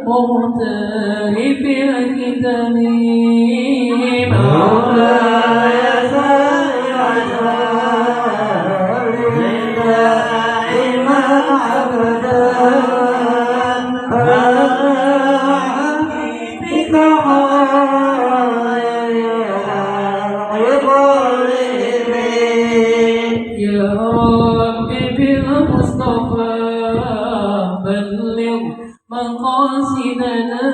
مغترب الكتاب مولاي صل على دائما أبدا حبيبك يا رب بالمصطفى بلغ مقاصدنا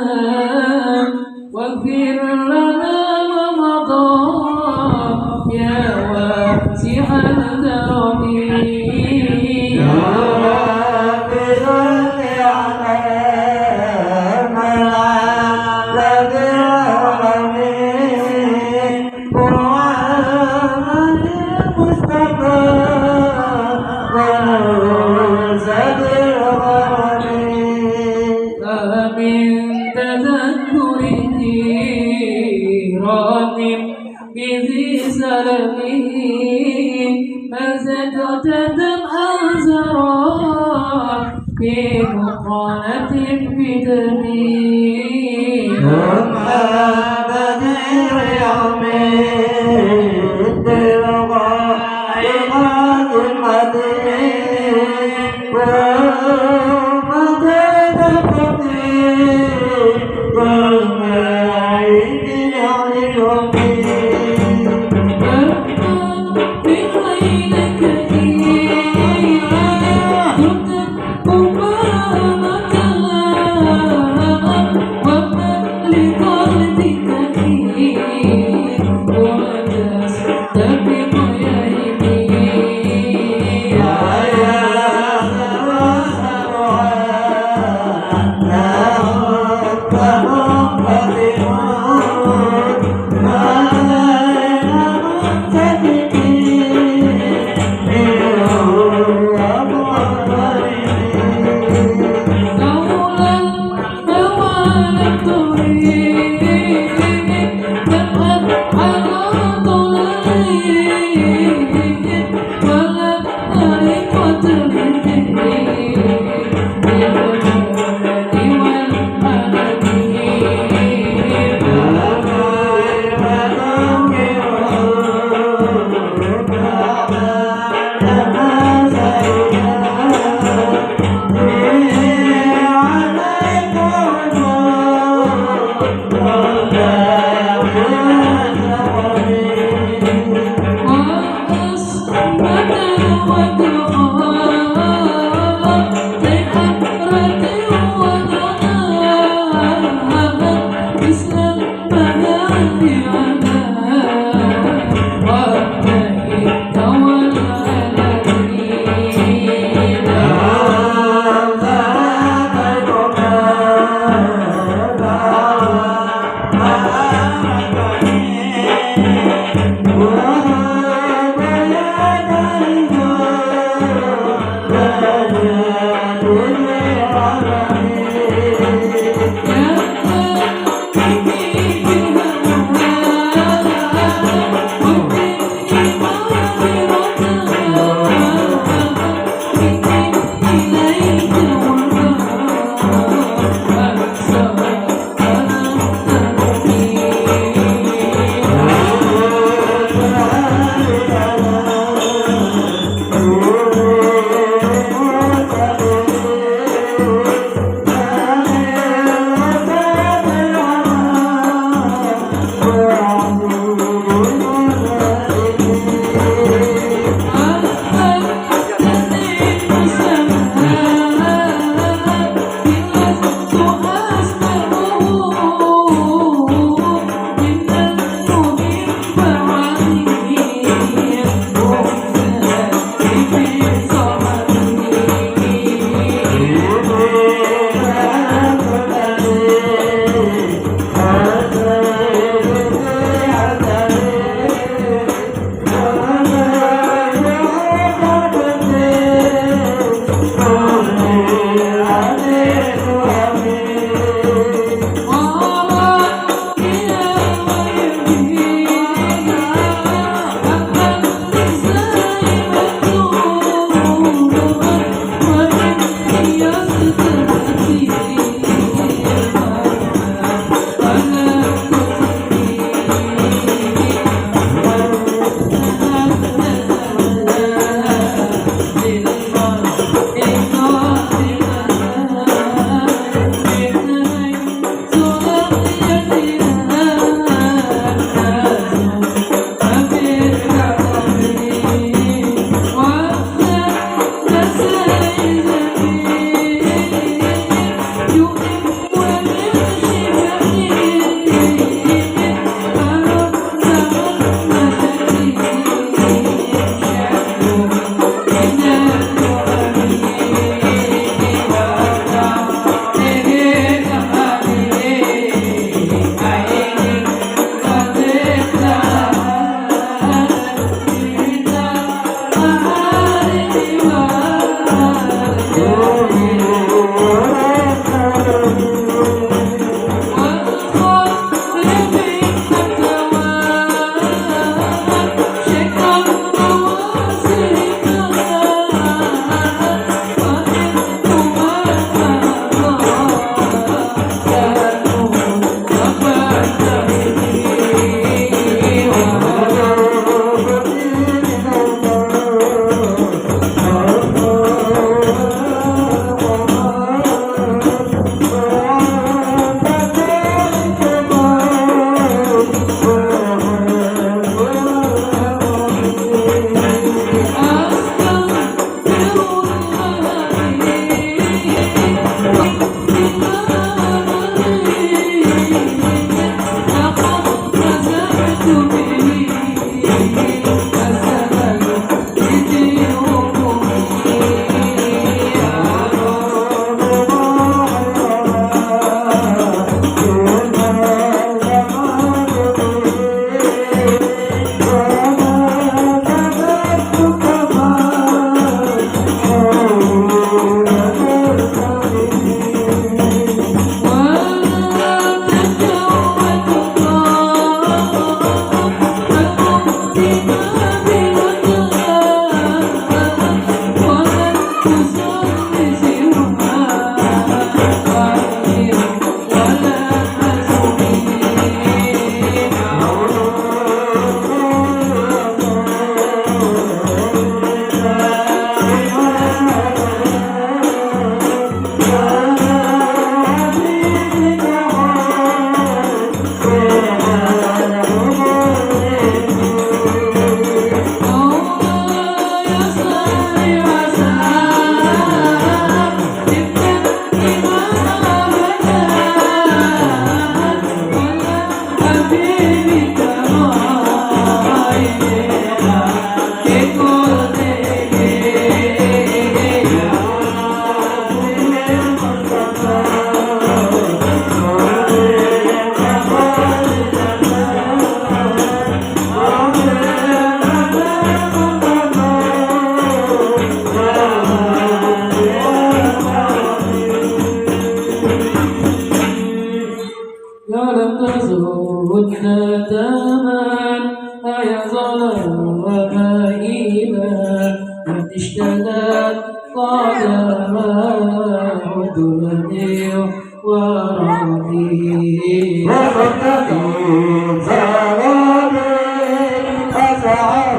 واغفر لنا ما مضى يا واسع الكرم يا رب صل على ملعب العالمين محمد المصطفى ونزل الغريب من تذكر جيران بذي سلمه مزجت دمعا زرا في مقالة بدمي ثم بدر يوم الدلغاء المدين وما تدفقي والمعين اليومين بخيلك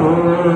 Muhammad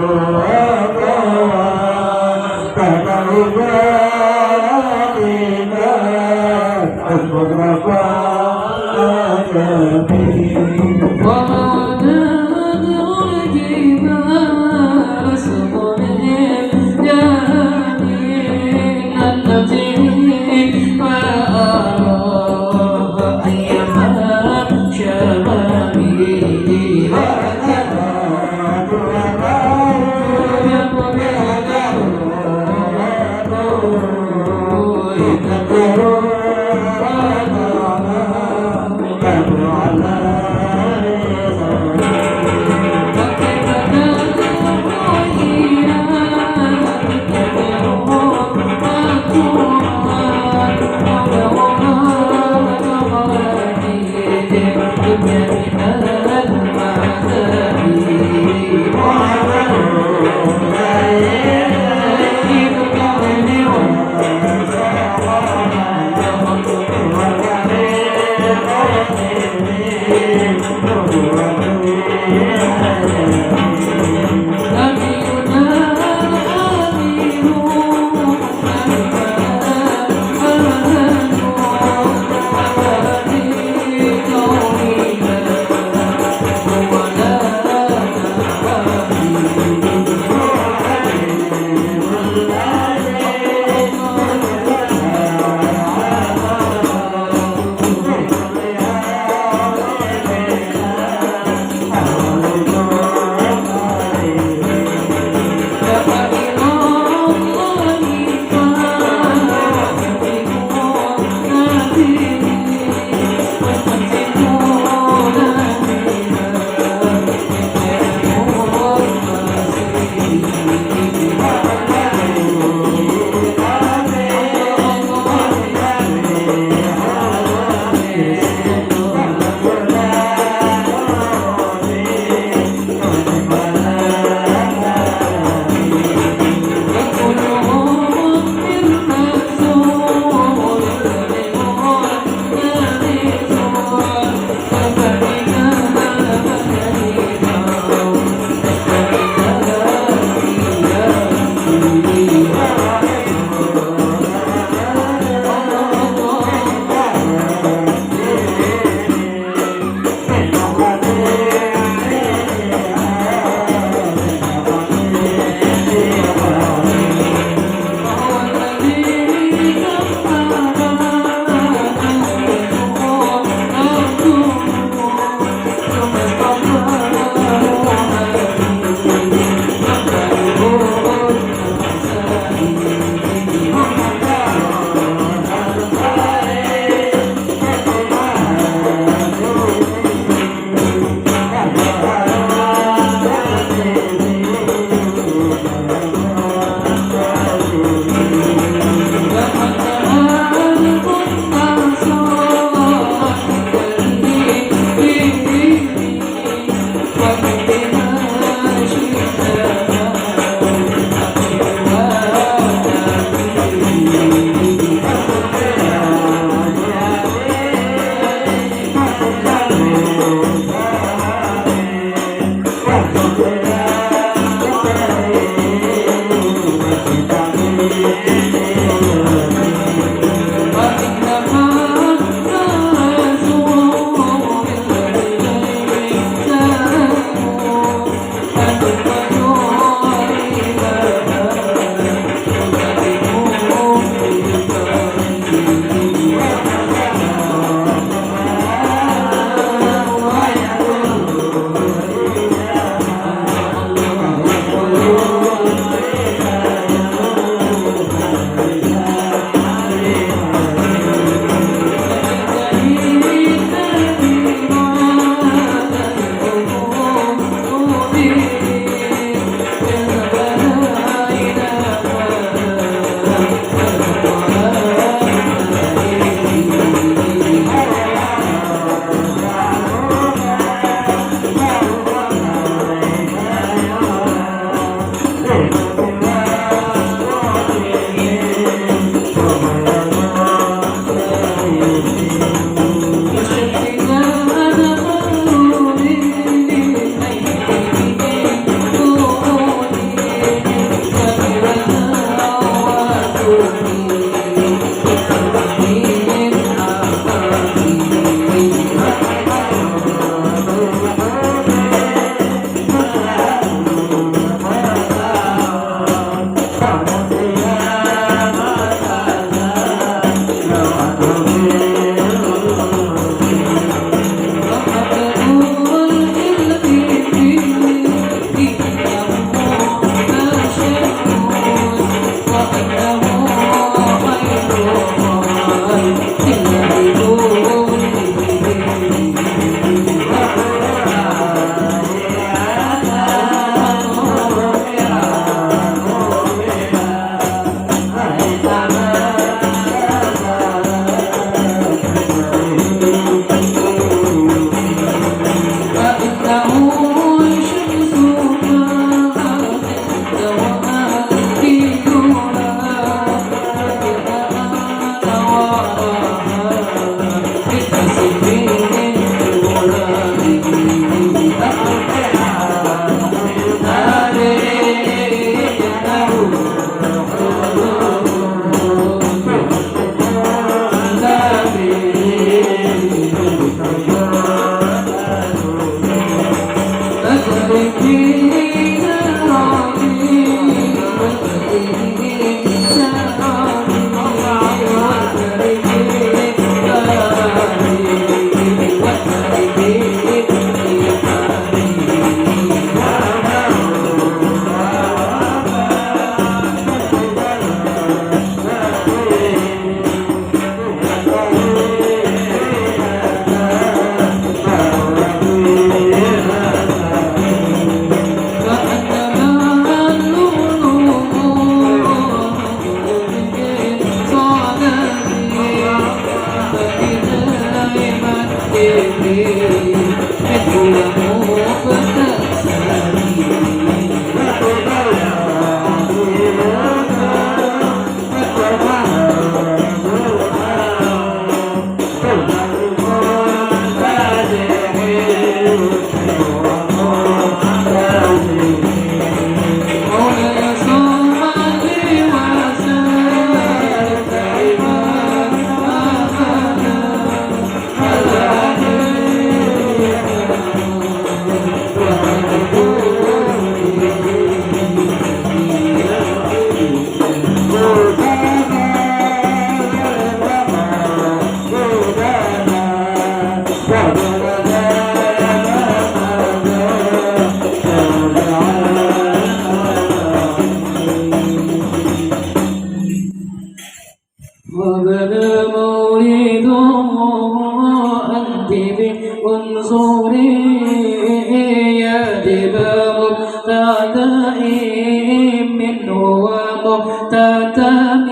ومقتدئ منه ومقتدم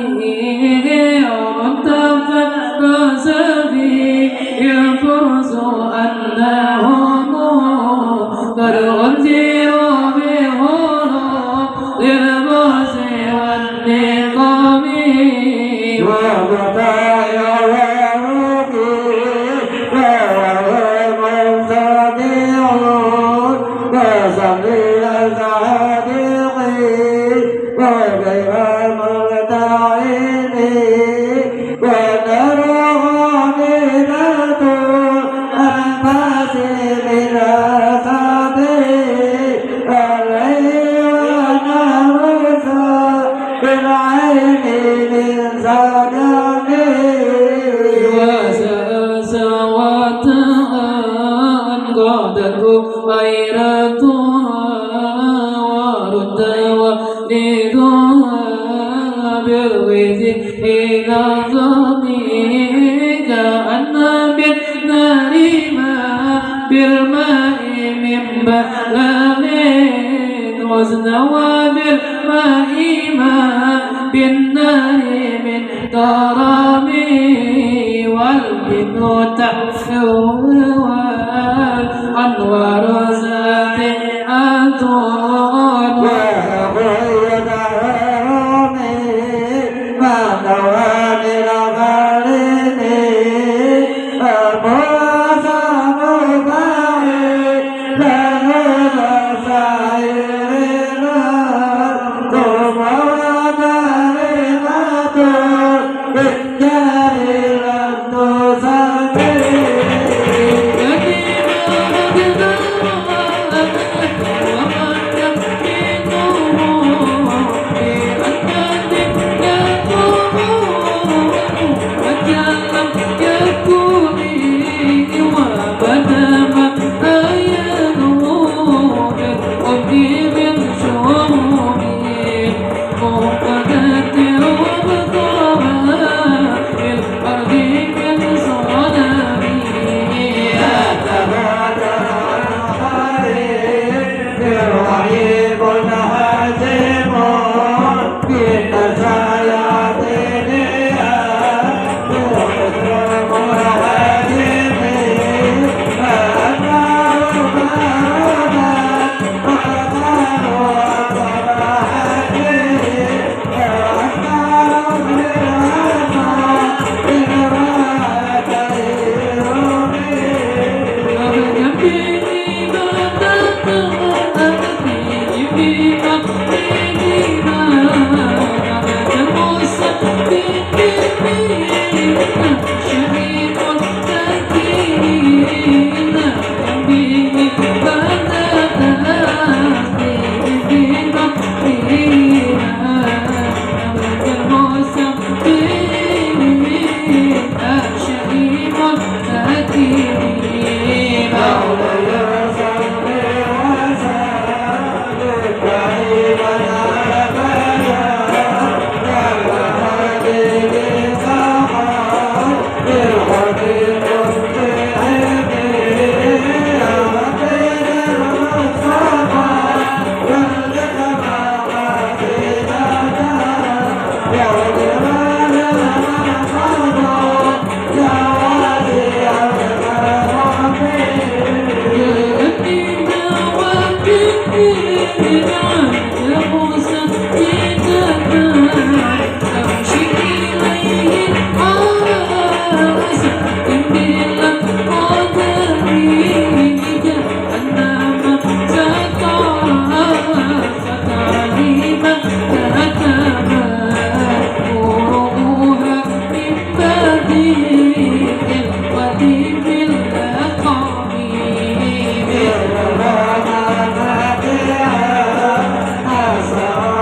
تفرس فيه يفرس أنهم قد أنذروا بهروب للبؤس والنقم غيرتها ورد ولدها بالغيث إلى ظمي كأن بالنار ما بالماء من بلم وزنوى بالماء ما بالنار من كرم والبن تحفظ أنوار ذات أطول وغير عرامي ما نواني الغاليني الموسى مباعي لغير سعيرنا ثم ودارنا بالجاري لم تسمي Asa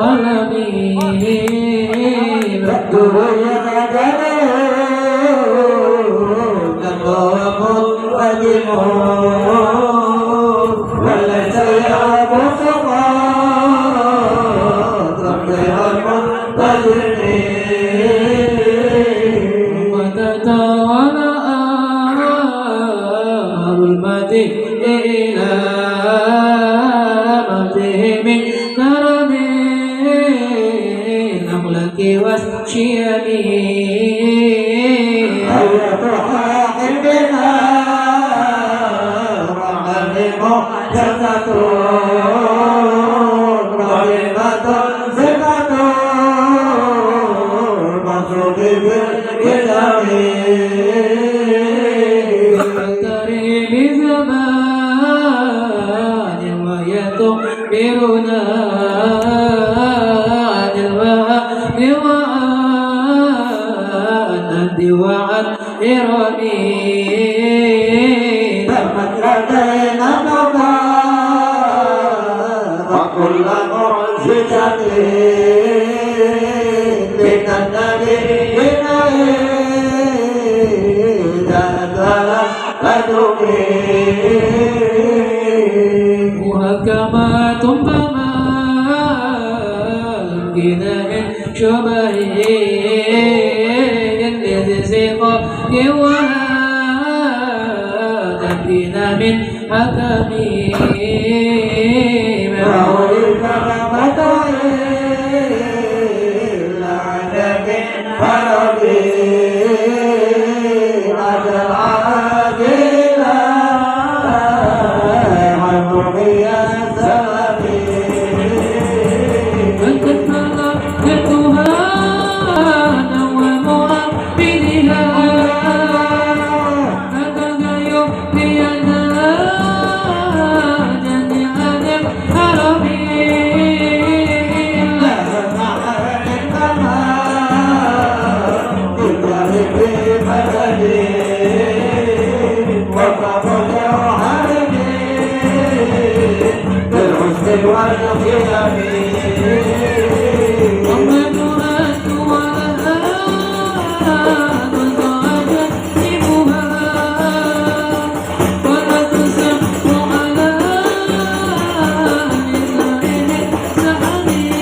العالمين بدر يدعو نقام مجموع وليس يعب سقاط ربها المنتجمين وتتوالى آثار المدين إلى مجده من كرم نملك والشيمين أيتها حبنا رحمة محدثة رحمة صفة مخلوق بالكتابين تري بزمان وهي تخبرنا عن الوهاب وعن الند وعن إرمين تمت لدينا مضار وكل معجزة من النبي محكمات فما يمكن من شبهه للزقاق ولا تمكن من حكمه وأولئك متعين لعنة فرضين العادلة حرمي السلامين أنت تلقتها ومعبدها أتى يحيينا جميعا الحرمين محمد أنت ولها تجنبها ولا تسمح على لسان سحرين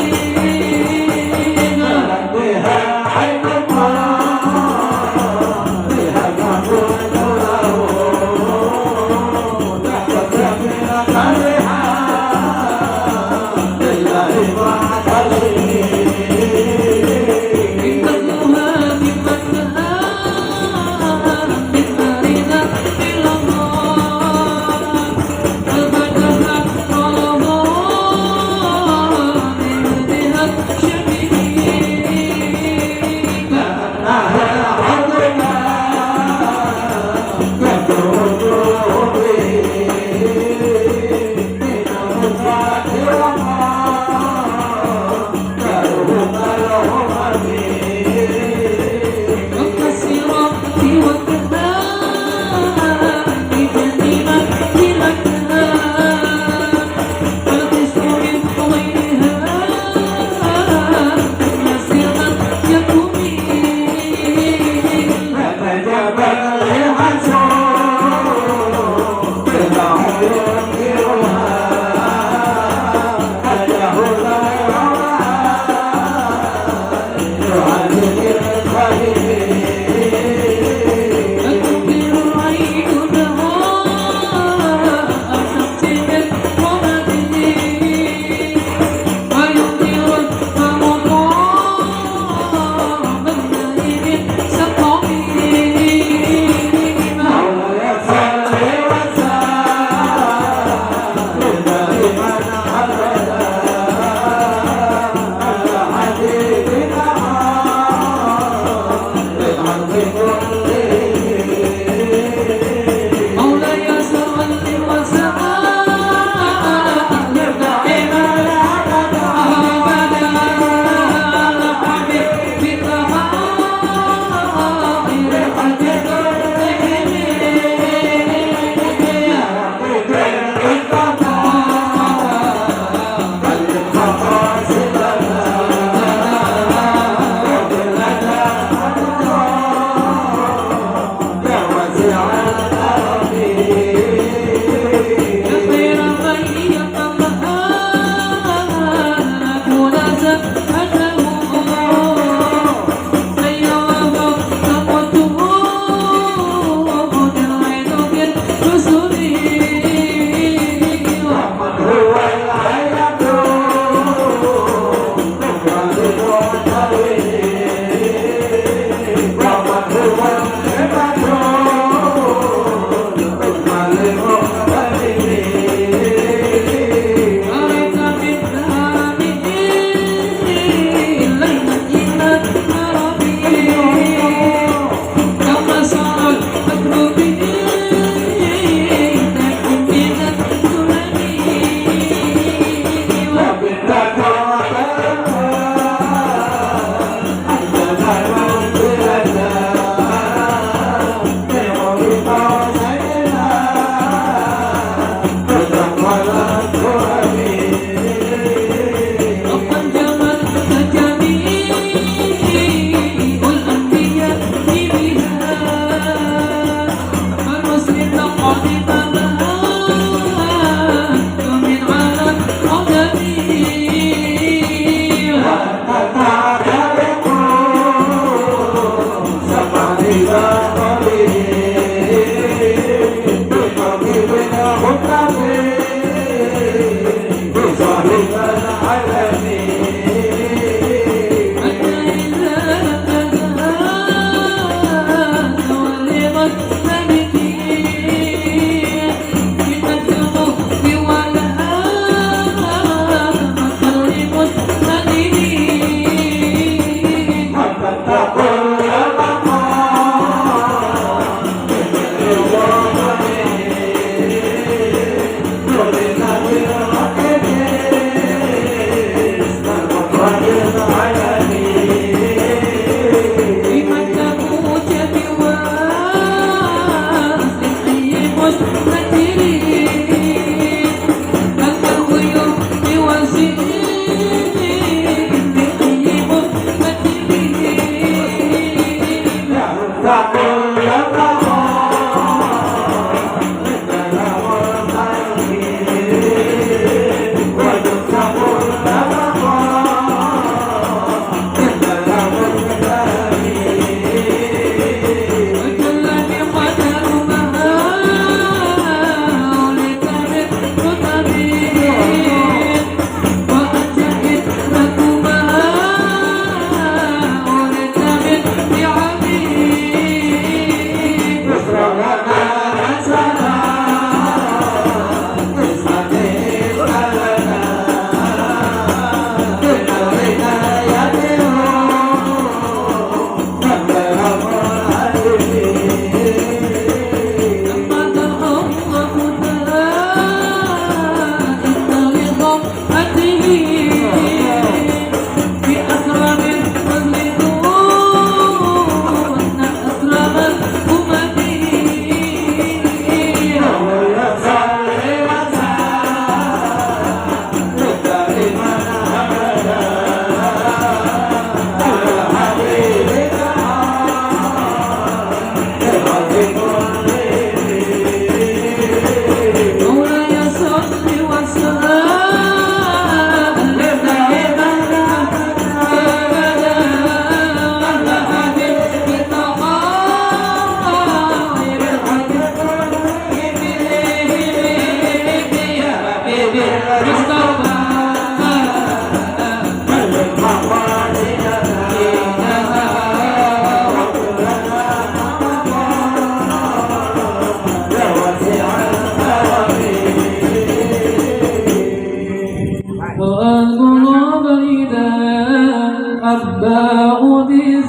أباء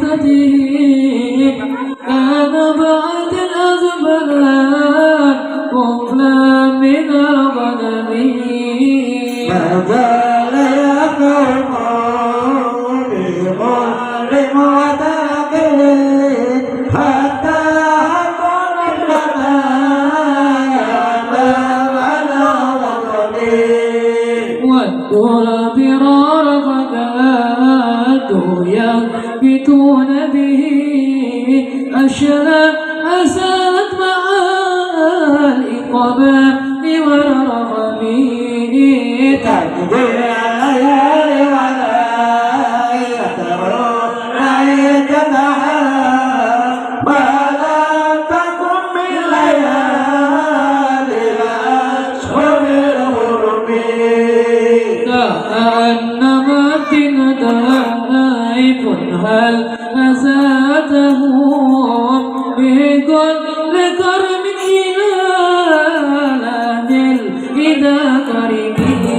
ذته كان بعد الأزمان قبلا من الغنم فزال يقوم بغر معتقل حتى حكم الغنم على وطنه والتراب رار فكادوا ينبتون به أشلا أسالت مع الإقبال والرغم تكبر الليالي ولا رأيت نهار ما لم تكن من ليالي الأشهر الغرب كأنما تندائف هل أزاته بكل كرم إلى إذا كرمه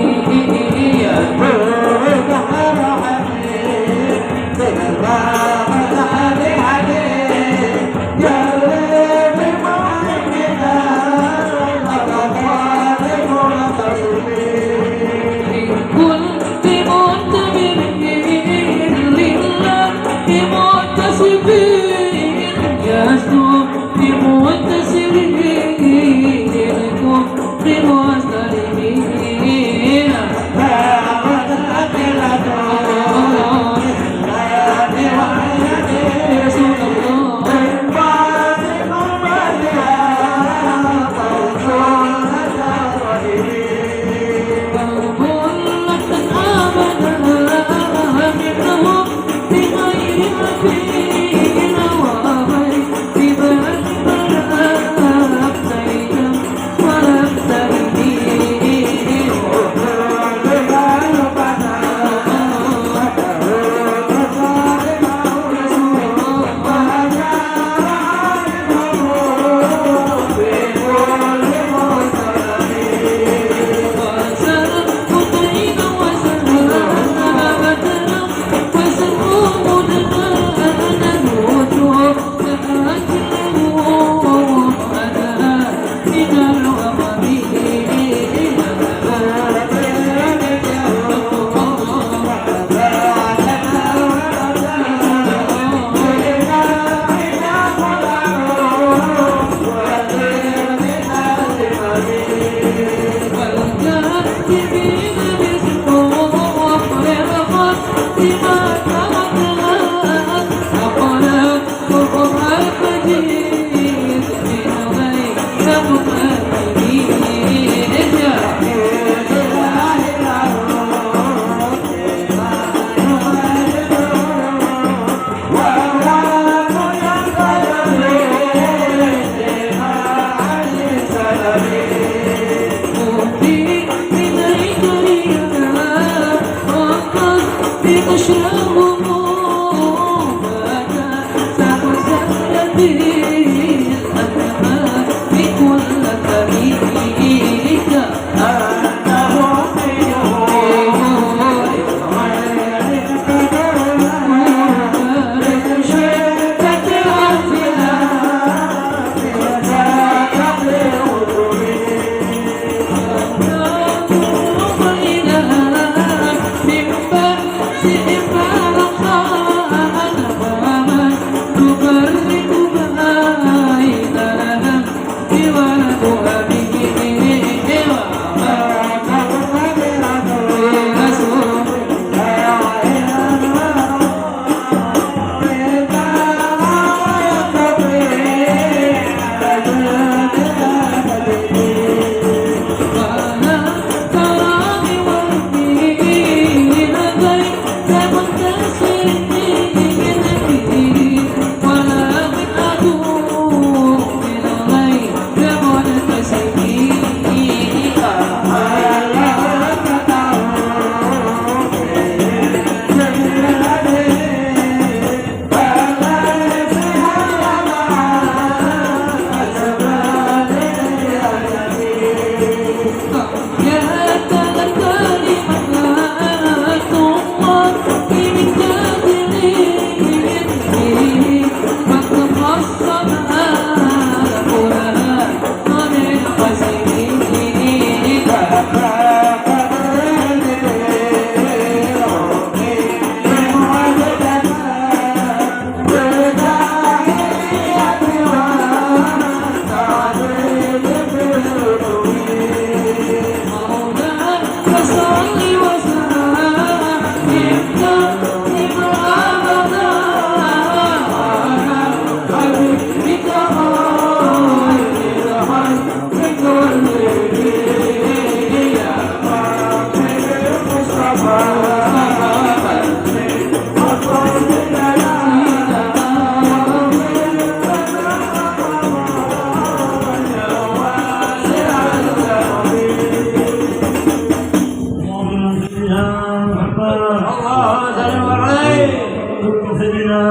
سيدنا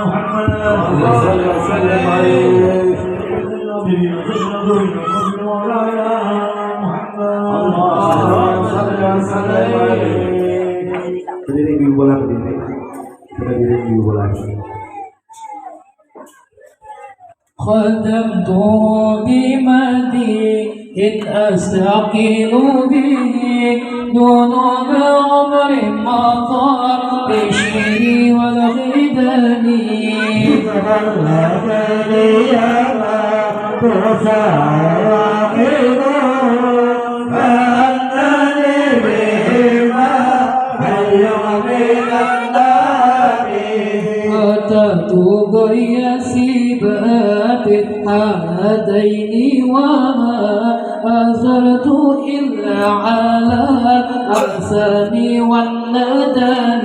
محمد صل وسلم عليه اللهم صل وسلم عليه. Berdiri di bola berdiri. Berdiri di bola. خدمت بمديح أستقيل به دون بعمر مطار بشير والغدان أتت غير سبات هذين وما أثرت إلا على الأحسن والندم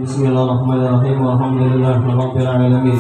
بسم الله الرحمن الرحيم والحمد لله رب العالمين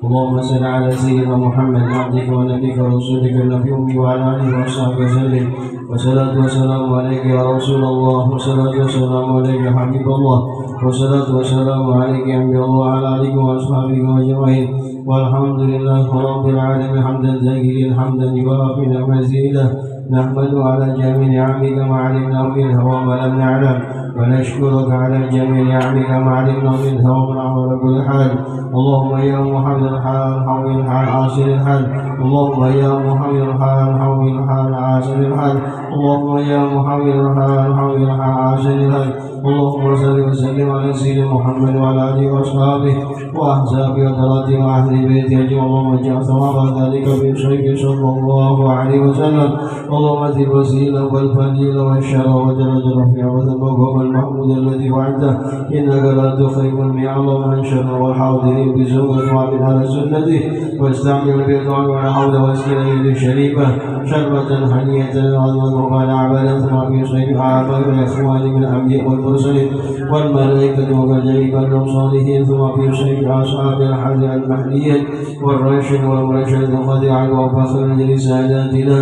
اللهم صل على سيدنا محمد عبدك ونبيك ورسولك النبي وعلى اله وصحبه وسلم والصلاة والسلام عليك يا رسول الله والصلاة والسلام عليك يا حبيب الله والصلاة والسلام عليك يا انبياء الله وعلى اله واصحابه اجمعين والحمد لله رب العالمين حمدا زكيا حمدا يوافي مزيدا نحمد على جميع نعمك ما علمنا منها وما لم نعلم ونشكرك على جميع نعمك ما علمنا منها وما على كل حال اللهم يا محمد الحال حول الحال عاصر الحال اللهم يا محمد الحال حول الحال عاصر الحال اللهم يا محمد الحال حول الحال عاصر الحال اللهم صل وسلم على سيدنا محمد وعلى اله واصحابه واحزابه وذراته واهل بيته اجمعين اللهم اجعل ثواب ذلك بشريك صلى الله عليه وسلم اللهم ذي الوسيله والفضيله والشرف ودرجه الرفيع والمقام المحمود الذي وعدته انك لا تخيب الميعاد اللهم انشر والحاضرين بزوجه وعلى على سنته واستعمل بالدعاء ولا حول وسيله اليه شريفه شربه هنيئه عظيمه وقال عباده ثم في صيف اعمال الاخوان من الانبياء والمرسلين والملائكه وكذلك الصالحين ثم في صيف اصحاب الحج المهديين والراشد والمرشد الخادع وفخر لساداتنا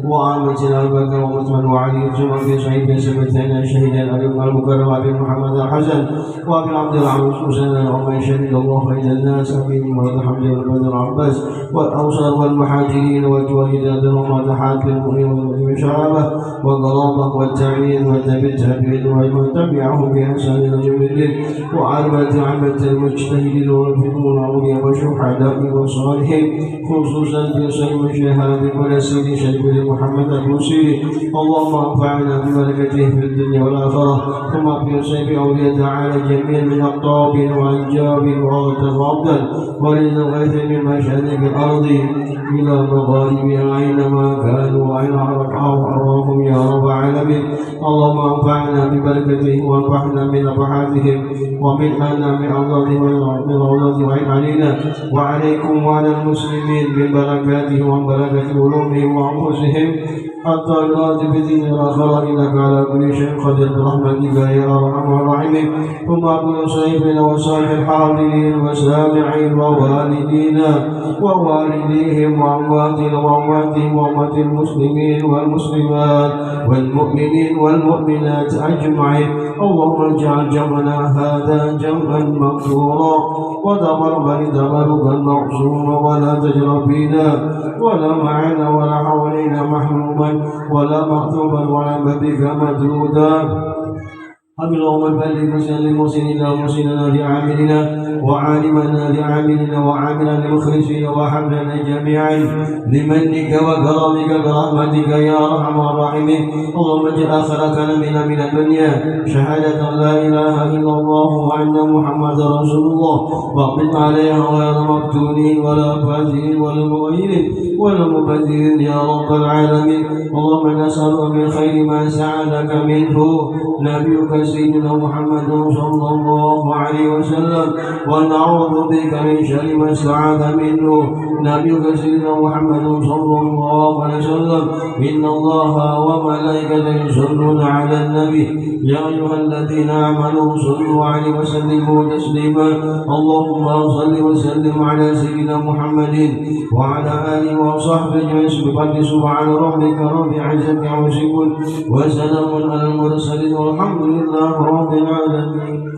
وعامتنا ابي بكر وعثمان وعلي ثم في صيف سبتين شهيدا ابي المكرم ابي محمد الحسن وابي عبد العزيز حسين ومن شهد الله الى الناس فيهم ولد حمزه والبدر عباس والاوصار والمهاجرين والجوالدات الرماد والفتوحات للمؤمن والشعابة والغرابة والتعيين والتابعين ومن تبعهم بإحسان إلى يوم الدين وعامة المجتهدين والموفقون الأولياء والشهداء والصالحين خصوصا في سلم شهادة ونسير شريف محمد الرسول اللهم انفعنا ببركته في الدنيا والآخرة ثم في سيف أولياء تعالى جميعا من أقطاب وأنجاب وتفضل ولد الغيث من مشارق الأرض إلى مغاربها أينما كانوا وأين أرواحهم يا رب العالمين اللهم انفعنا ببركته وانفعنا من نفحاتهم ومنحنا من أرضه وعين علينا وعليكم وعلى المسلمين ببركاته وبركة علومهم وأنفسهم حتى الآن بدين الآخرة إنك على كل شيء قدير برحمتك يا أرحم الراحمين ثم كل سيفنا وسائر الحاضرين والسامعين ووالدينا ووالديهم وأمواتنا وأمواتهم وأموات المسلمين والمسلمات والمؤمنين والمؤمنات أجمعين اللهم اجعل جمعنا هذا جمعا مغفورا وتقبل تباركا معصوما ولا تجر فينا ولا معنا ولا حوالينا محروما ولا مكتوبا ولا بك مدرودا اللهم بلغ مسلم مسلمنا ومسلمنا لعاملنا وعالمنا لعاملنا وعاملنا لمخلصين وحملنا جميعا لمنك وكرمك برحمتك يا ارحم الراحمين اللهم اجعل اخر كلامنا من الدنيا شهاده لا اله الا الله وان محمدا رسول الله واقبل عليها غير مفتونين ولا فاسدين ولا مغيرين ولا مبذرين يا رب العالمين اللهم نسالك من خير ما سعدك منه نبيك سيدنا محمد صلى الله عليه وسلم ونعوذ بك من شر ما استعاذ منه نبيك سيدنا محمد صلى الله عليه وسلم إن الله وملائكته يصلون على النبي يا أيها الذين آمنوا صلوا عليه وسلموا تسليما اللهم صل وسلم على سيدنا محمد وعلى آله وصحبه أجمعين سبحان ربك رب العزة عما يصفون وسلام على المرسلين والحمد لله رب العالمين.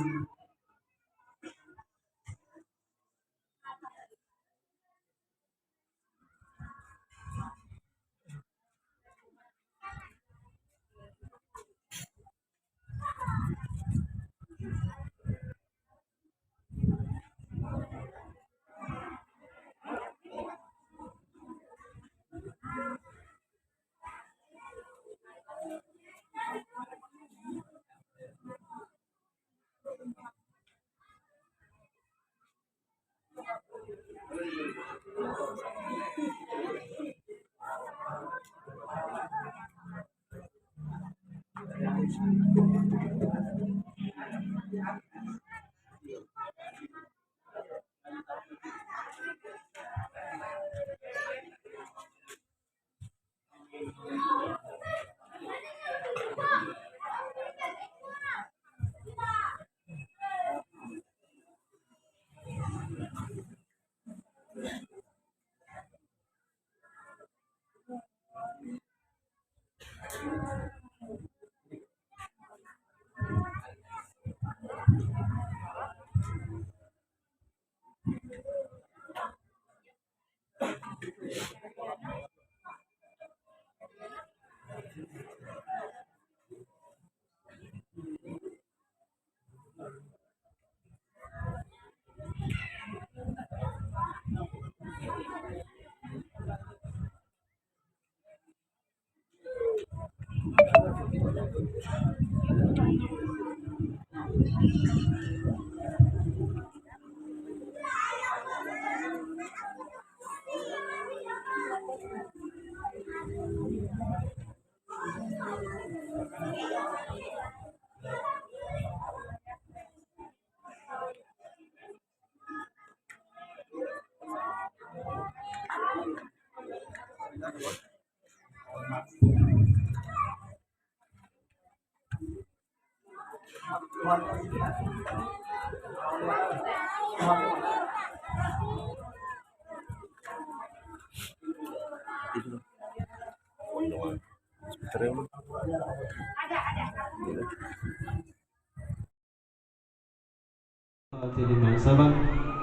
لمن سبق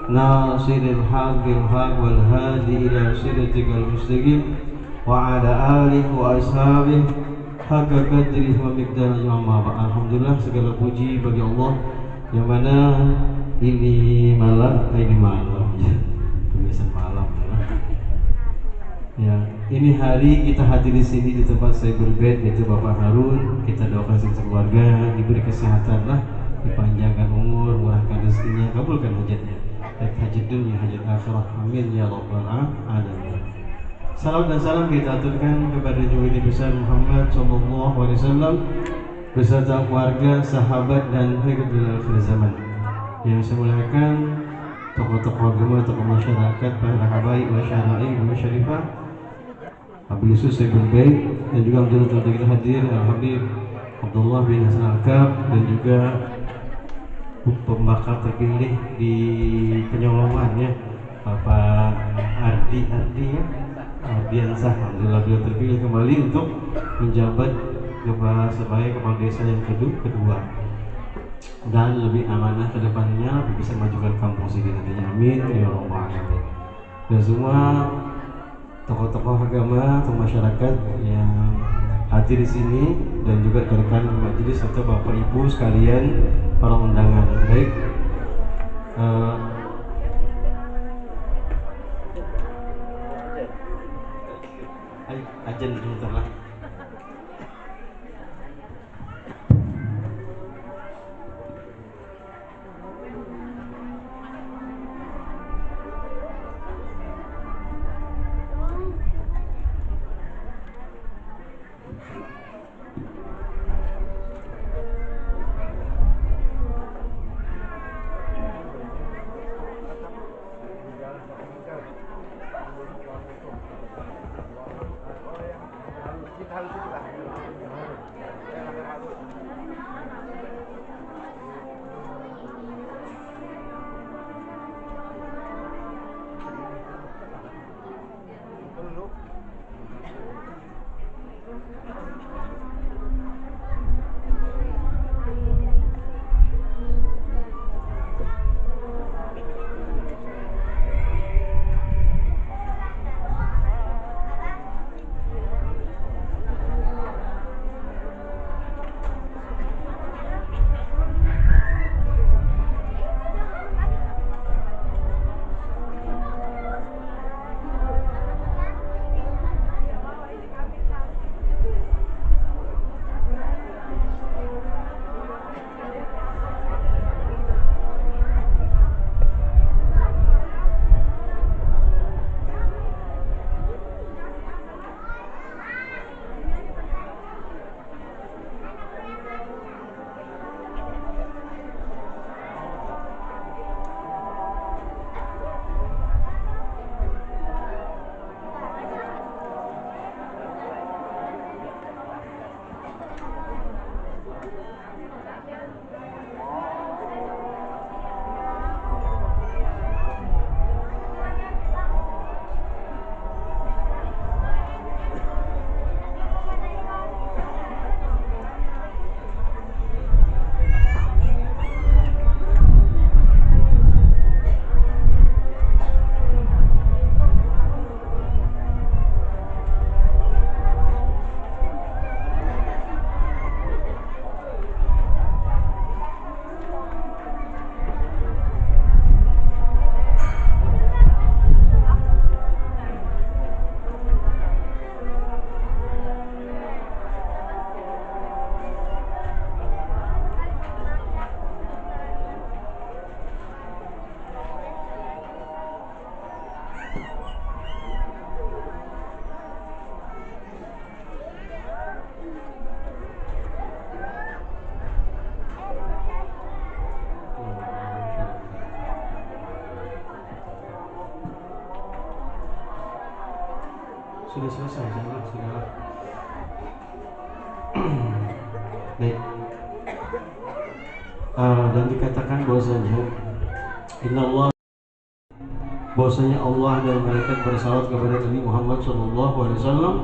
ناصر الحق بالحق والهادي إلى صراطك المستقيم وعلى آله وأصحابه حق قدره ومقداره amma ba'd. Alhamdulillah, segala puji bagi Allah yang mana ini malam kebiasaan malam ya. Ini hari kita hadir di sini di tempat saya berbed, yaitu Bapak Harun. Kita doakan sekeluarga diberi kesehatan lah, dipanjangkan umur, murahkan rezekinya, kabulkan hajatnya, baik hajat dunia, hajat akhirat. Amin ya rabbal alamin. Salam dan salam kita aturkan kepada Junjungan besar Muhammad SAW beserta keluarga, sahabat dan pengikut akhir zaman. Yang saya muliakan tokoh-tokoh agama, tokoh masyarakat, para habaib wa syara'i wa syarifah, Habib Yusuf Sayyidul Baik, dan juga untuk kita hadir Habib Abdullah bin Hasan Al-Kab, dan juga pembakar terpilih di Penyolongan ya, Bapak Ardi ya, Ardiansah. Alhamdulillah beliau terpilih kembali untuk menjabat sebagai kepala desa yang kedua, dan lebih amanah ke depannya, bisa majukan kampung sini nantinya. Amin ya rabbal alamin. Dan semua tokoh-tokoh agama atau masyarakat yang hadir di sini, dan juga rekan majelis serta Bapak Ibu sekalian para undangan. Baik, ajan sebentar lah. Sudah selesai, sudah. Baik. Dan dikatakan bahwasanya bahwasanya Allah dan malaikat bersalawat kepada Nabi Muhammad SAW.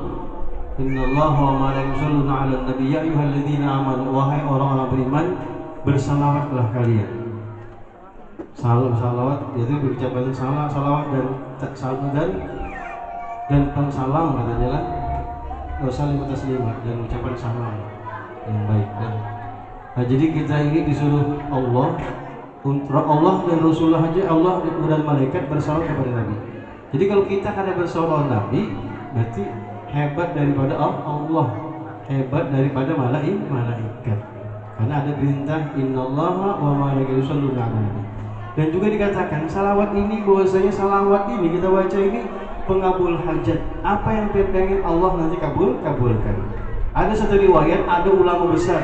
Innallaha wa malaikatahu yusholluna 'alan nabi, ya ayyuhalladzina amanu, wahai orang-orang beriman, bersalawatlah kalian. Salawat yaitu berucapan salawat dan dan salam katanya lah, salim atas lima dan ucapan salam yang baik. Nah, jadi kita ini disuruh Allah dan Rasulullah aja, Allah dan malaikat bersalawat kepada Nabi. Jadi kalau kita karena bersalawat Nabi, berarti hebat daripada Allah, hebat daripada malaikat. Karena ada perintah innallaha wa malaikatahu yusholluna 'alan nabi. Dan juga dikatakan salawat ini, bahwasanya salawat ini kita baca ini pengabul hajat. Apa yang pengen Allah nanti kabulkan. Ada satu riwayat, ada ulama besar.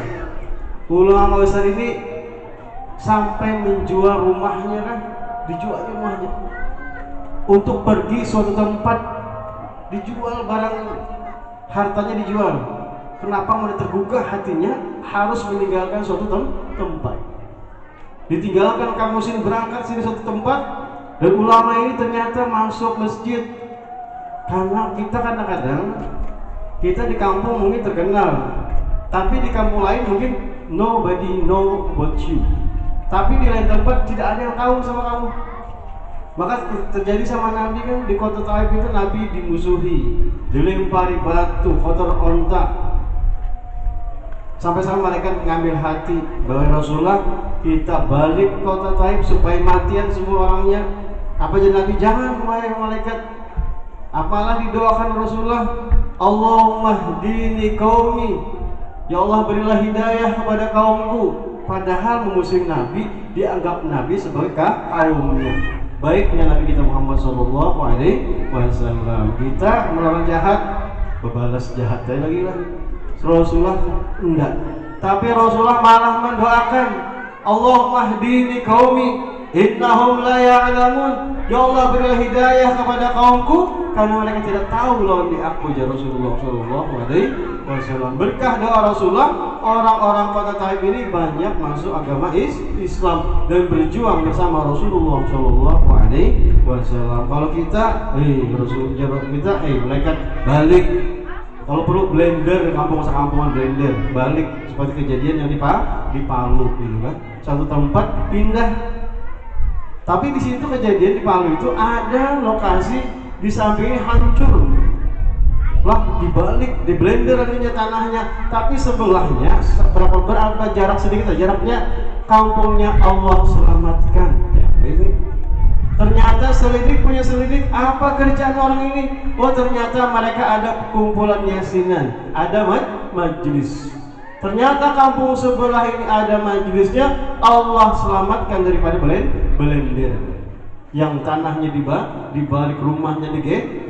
Ulama besar ini sampai menjual rumahnya kan, dijual rumahnya untuk pergi suatu tempat, dijual barang, hartanya dijual. Kenapa? Mulai tergugah hatinya harus meninggalkan suatu tempat. Ditinggalkan kamu sini, berangkat sini suatu tempat, dan ulama ini ternyata masuk masjid. Karena kita kadang-kadang kita di kampung mungkin terkenal, tapi di kampung lain mungkin nobody know about you. Tapi di lain tempat tidak ada yang tahu sama kamu. Maka terjadi sama Nabi kan, di kota Taif itu Nabi dimusuhi, dilempari batu, kotor onta. Sampai-sampai malaikat mengambil hati bahwa Rasulullah, kita balik kota Taif supaya matian semua orangnya. Apa jadi Nabi? Jangan, wahai malaikat. Apalah didoakan Rasulullah, Allahumma hdini qaumi, ya Allah berilah hidayah kepada kaumku. Padahal memusuhi Nabi, dianggap Nabi sebagai kaumnya. Baiknya Nabi kita Muhammad SAW, kita melawan jahat, berbalas jahat lagi. Rasulullah enggak, tapi Rasulullah malah mendoakan, Allahumma hdini qaumi innahum la ya'lamun, ya Allah berilah hidayah kepada kaumku karena mereka tidak tahu lawan di aku, ya Rasulullah SAW. Berkah doa Rasulullah, orang-orang kota Taif ini banyak masuk agama Islam dan berjuang bersama Rasulullah SAW. Kalau kita, malaikat balik. Kalau perlu blender, kampung-kampungan blender, balik seperti kejadian yang di Palu gitu kan. Satu tempat pindah. Tapi di situ kejadian di Palu itu ada lokasi di sampingnya hancur. Lah dibalik, di blender akhirnya tanahnya, tapi sebelahnya berapa jarak sedikit jaraknya kampungnya Allah selamatkan. Ya, ini. Ternyata selidik punya selidik, apa kerjaan orang ini? Oh ternyata mereka ada kumpulan yasinan, ada majelis. Ternyata kampung sebelah ini ada majelisnya, Allah selamatkan daripada blender. Yang tanahnya dibalik rumahnya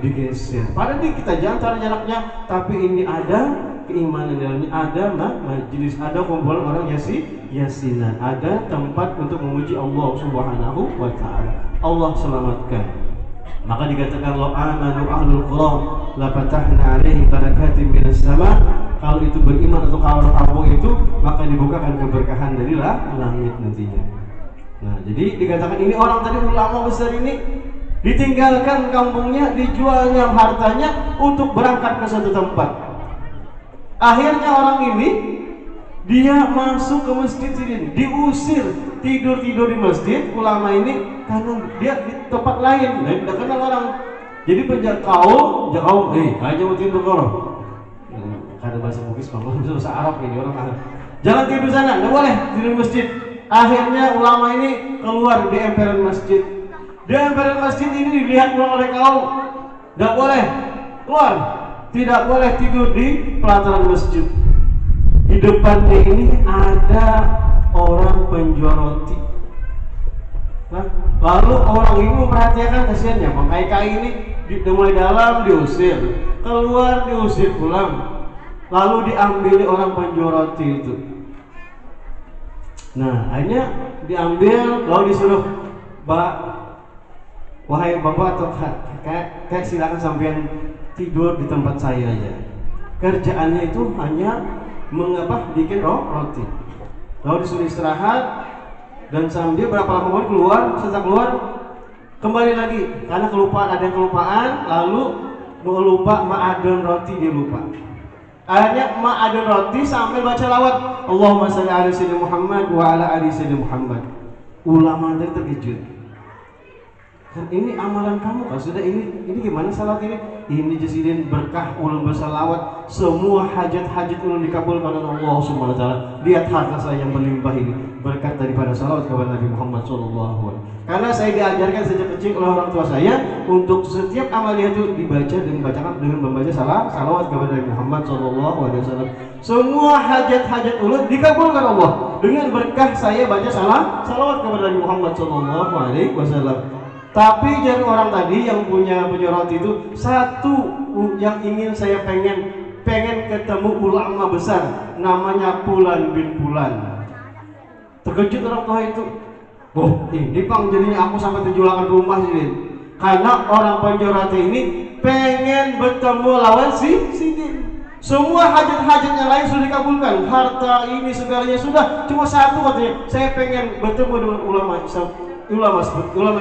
digeser. Padahal kita jangan taruh jaraknya, tapi ini ada keimanan dalamnya, ada majelis, ada kumpulan orang yasinan, ada tempat untuk memuji Allah Subhanahu wa Ta'ala. Allah selamatkan. Maka dikatakan lo amanu ahlul qura la fatahna alaihim barakatin minas sama. Kalau itu beriman atau kalau kampung itu, maka dibukakan keberkahan dari langit nantinya. Nah, jadi dikatakan ini orang tadi ulama besar ini ditinggalkan kampungnya, dijualnya hartanya untuk berangkat ke suatu tempat. Akhirnya orang ini dia masuk ke masjid ini, diusir, tidur di masjid ulama ini karena dia di tempat lain, tidak kenal orang. Jadi penjaga kaum, aja mau tidur kau. Ada bahasa Bugis, bahasa Arab ini orang. Jangan tidur sana, nggak boleh tidur masjid. Akhirnya ulama ini keluar di emperan masjid. Di emperan masjid ini dilihat oleh kaum, nggak boleh keluar, tidak boleh tidur di pelataran masjid. Di depannya ini ada orang penjual roti. Nah, lalu orang ini memperhatikan, kasihannya pakai kain ini mulai dalam diusir, keluar diusir pulang, lalu diambil orang penjual roti itu. Nah, akhirnya diambil, lalu disuruh, wahai bapak atau kakek, silakan sampean tidur di tempat saya aja. Kerjaannya itu hanya bikin roti. Lalu disuruh istirahat, dan sambil berapa lama keluar, setelah keluar kembali lagi karena kelupaan, ada yang kelupaan, lalu lupa ma'adun roti, dia lupa. Akhirnya ma'adun roti sambil baca lawat, Allahumma shalli ala sayyidina Muhammad wa ala ali sayyidina Muhammad. Ulama tadi terkejut. Kan ini amalan kamu kan sudah ini gimana salat ini jasidin berkah ulun bersalawat semua hajat-hajat ulun dikabulkan oleh Allah Subhanahu wa taala. Lihat harta saya yang berlimpah ini berkat daripada salawat kepada Nabi Muhammad SAW. Karena saya diajarkan sejak kecil oleh orang tua saya untuk setiap amalia itu dibaca dan dibacakan dengan membaca salawat kepada Nabi Muhammad SAW. Semua hajat-hajat ulun dikabulkan Allah dengan berkah saya baca salawat kepada Nabi Muhammad SAW. Tapi jangan orang tadi yang punya roti itu satu yang ingin saya pengen ketemu ulama besar namanya Fulan bin Fulan. Terkejut orang tua itu. Oh ini bang jadinya aku sampai tejulakan rumah sini. Karena orang penjual roti ini pengen bertemu lawan si Din. Semua hajat-hajat yang lain sudah dikabulkan, harta ini segalanya sudah, cuma satu katanya, saya pengen bertemu dengan ulama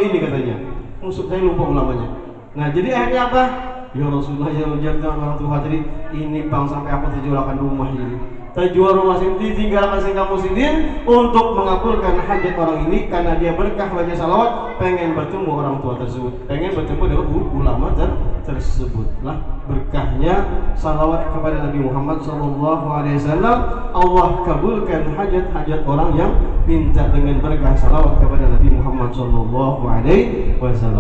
ini katanya. Musuh saya lupa ulamanya. Nah jadi akhirnya apa? Ya Rasulullah ya jangan orang tua tadi ini bang sampai aku terjualkan rumah ini. Terjual rumah sendiri tinggalkan sing kamu sendiri untuk mengabulkan hajat orang ini karena dia berkah baca salawat pengen bertemu orang tua tersebut, pengen bertemu dengan ulama tersebut. Lah berkahnya salawat kepada Nabi Muhammad SAW Allah kabulkan hajat-hajat orang yang minta dengan berkah salawat kepada Nabi Muhammad SAW.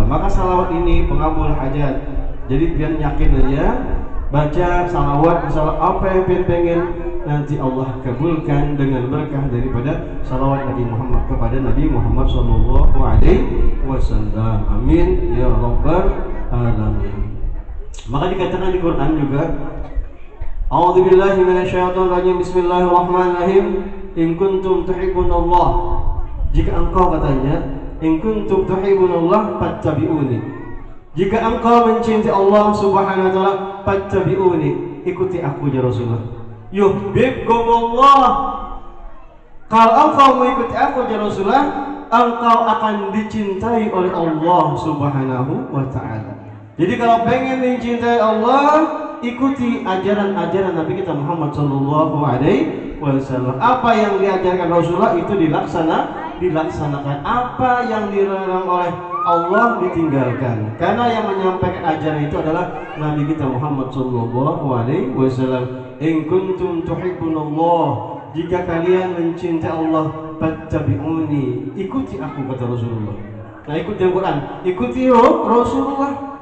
Maka salawat ini pengabul hajat. Jadi biar yakin aja baca salawat masalah apa yang pengen nanti Allah kabulkan dengan berkah daripada salawat Nabi Muhammad kepada Nabi Muhammad SAW. Amin ya rabbal alamin. Maka dikatakan di Quran juga, A'udzubillahi minasyaitonirrajim. Bismillahirrahmanirrahim. In kuntum tuhibbunallah. Jika engkau katanya, in kuntum tuhibbunallah fattabi'uni. Jika engkau mencintai Allah Subhanahu wa taala, fattabi'uni, ikuti aku ya Rasulullah. Yuhibbukumullah. Kalau engkau mengikuti aku ya Rasulullah, engkau akan dicintai oleh Allah Subhanahu wa taala. Jadi kalau pengen mencintai Allah, ikuti ajaran-ajaran Nabi kita Muhammad SAW. Apa yang diajarkan Rasulullah itu dilaksanakan. Apa yang dilarang oleh Allah ditinggalkan. Karena yang menyampaikan ajaran itu adalah Nabi kita Muhammad SAW. In kuntum tuhibbunallah, jika kalian mencintai Allah, fattabi'uni, ikuti aku kata Rasulullah. Nah ikuti Al-Quran, ikuti Rasulullah.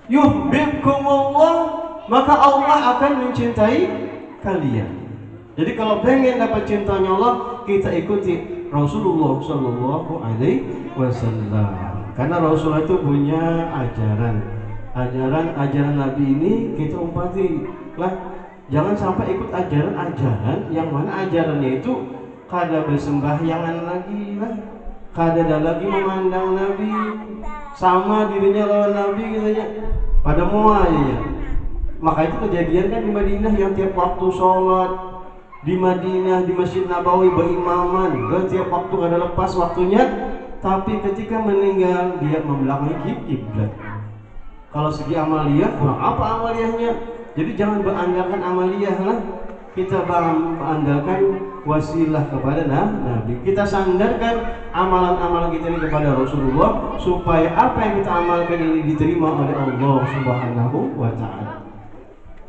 Yuhibbukumullah, maka Allah akan mencintai kalian. Jadi kalau pengen dapat cintanya Allah, kita ikuti Rasulullah SAW. Karena Rasulullah itu punya ajaran Nabi ini kita umpati lah. Jangan sampai ikut ajaran yang mana ajarannya itu kada bersembahyangan lagi lah, kada lagi memandang Nabi sama dirinya lawan Nabi katanya pada mua aja. Maka itu kejadian kan di Madinah yang tiap waktu sholat di Madinah di Masjid Nabawi berimaman, dan tiap waktu kada lepas waktunya. Tapi ketika meninggal dia membelakangi kiblat. Kalau segi amaliyah kurang apa amaliyahnya? Jadi jangan berandalkan amaliyah lah. Kita berandalkan wasilah kepada Nabi. Kita sandarkan amalan-amalan kita ini kepada Rasulullah supaya apa yang kita amalkan ini diterima oleh Allah Subhanahu wa taala.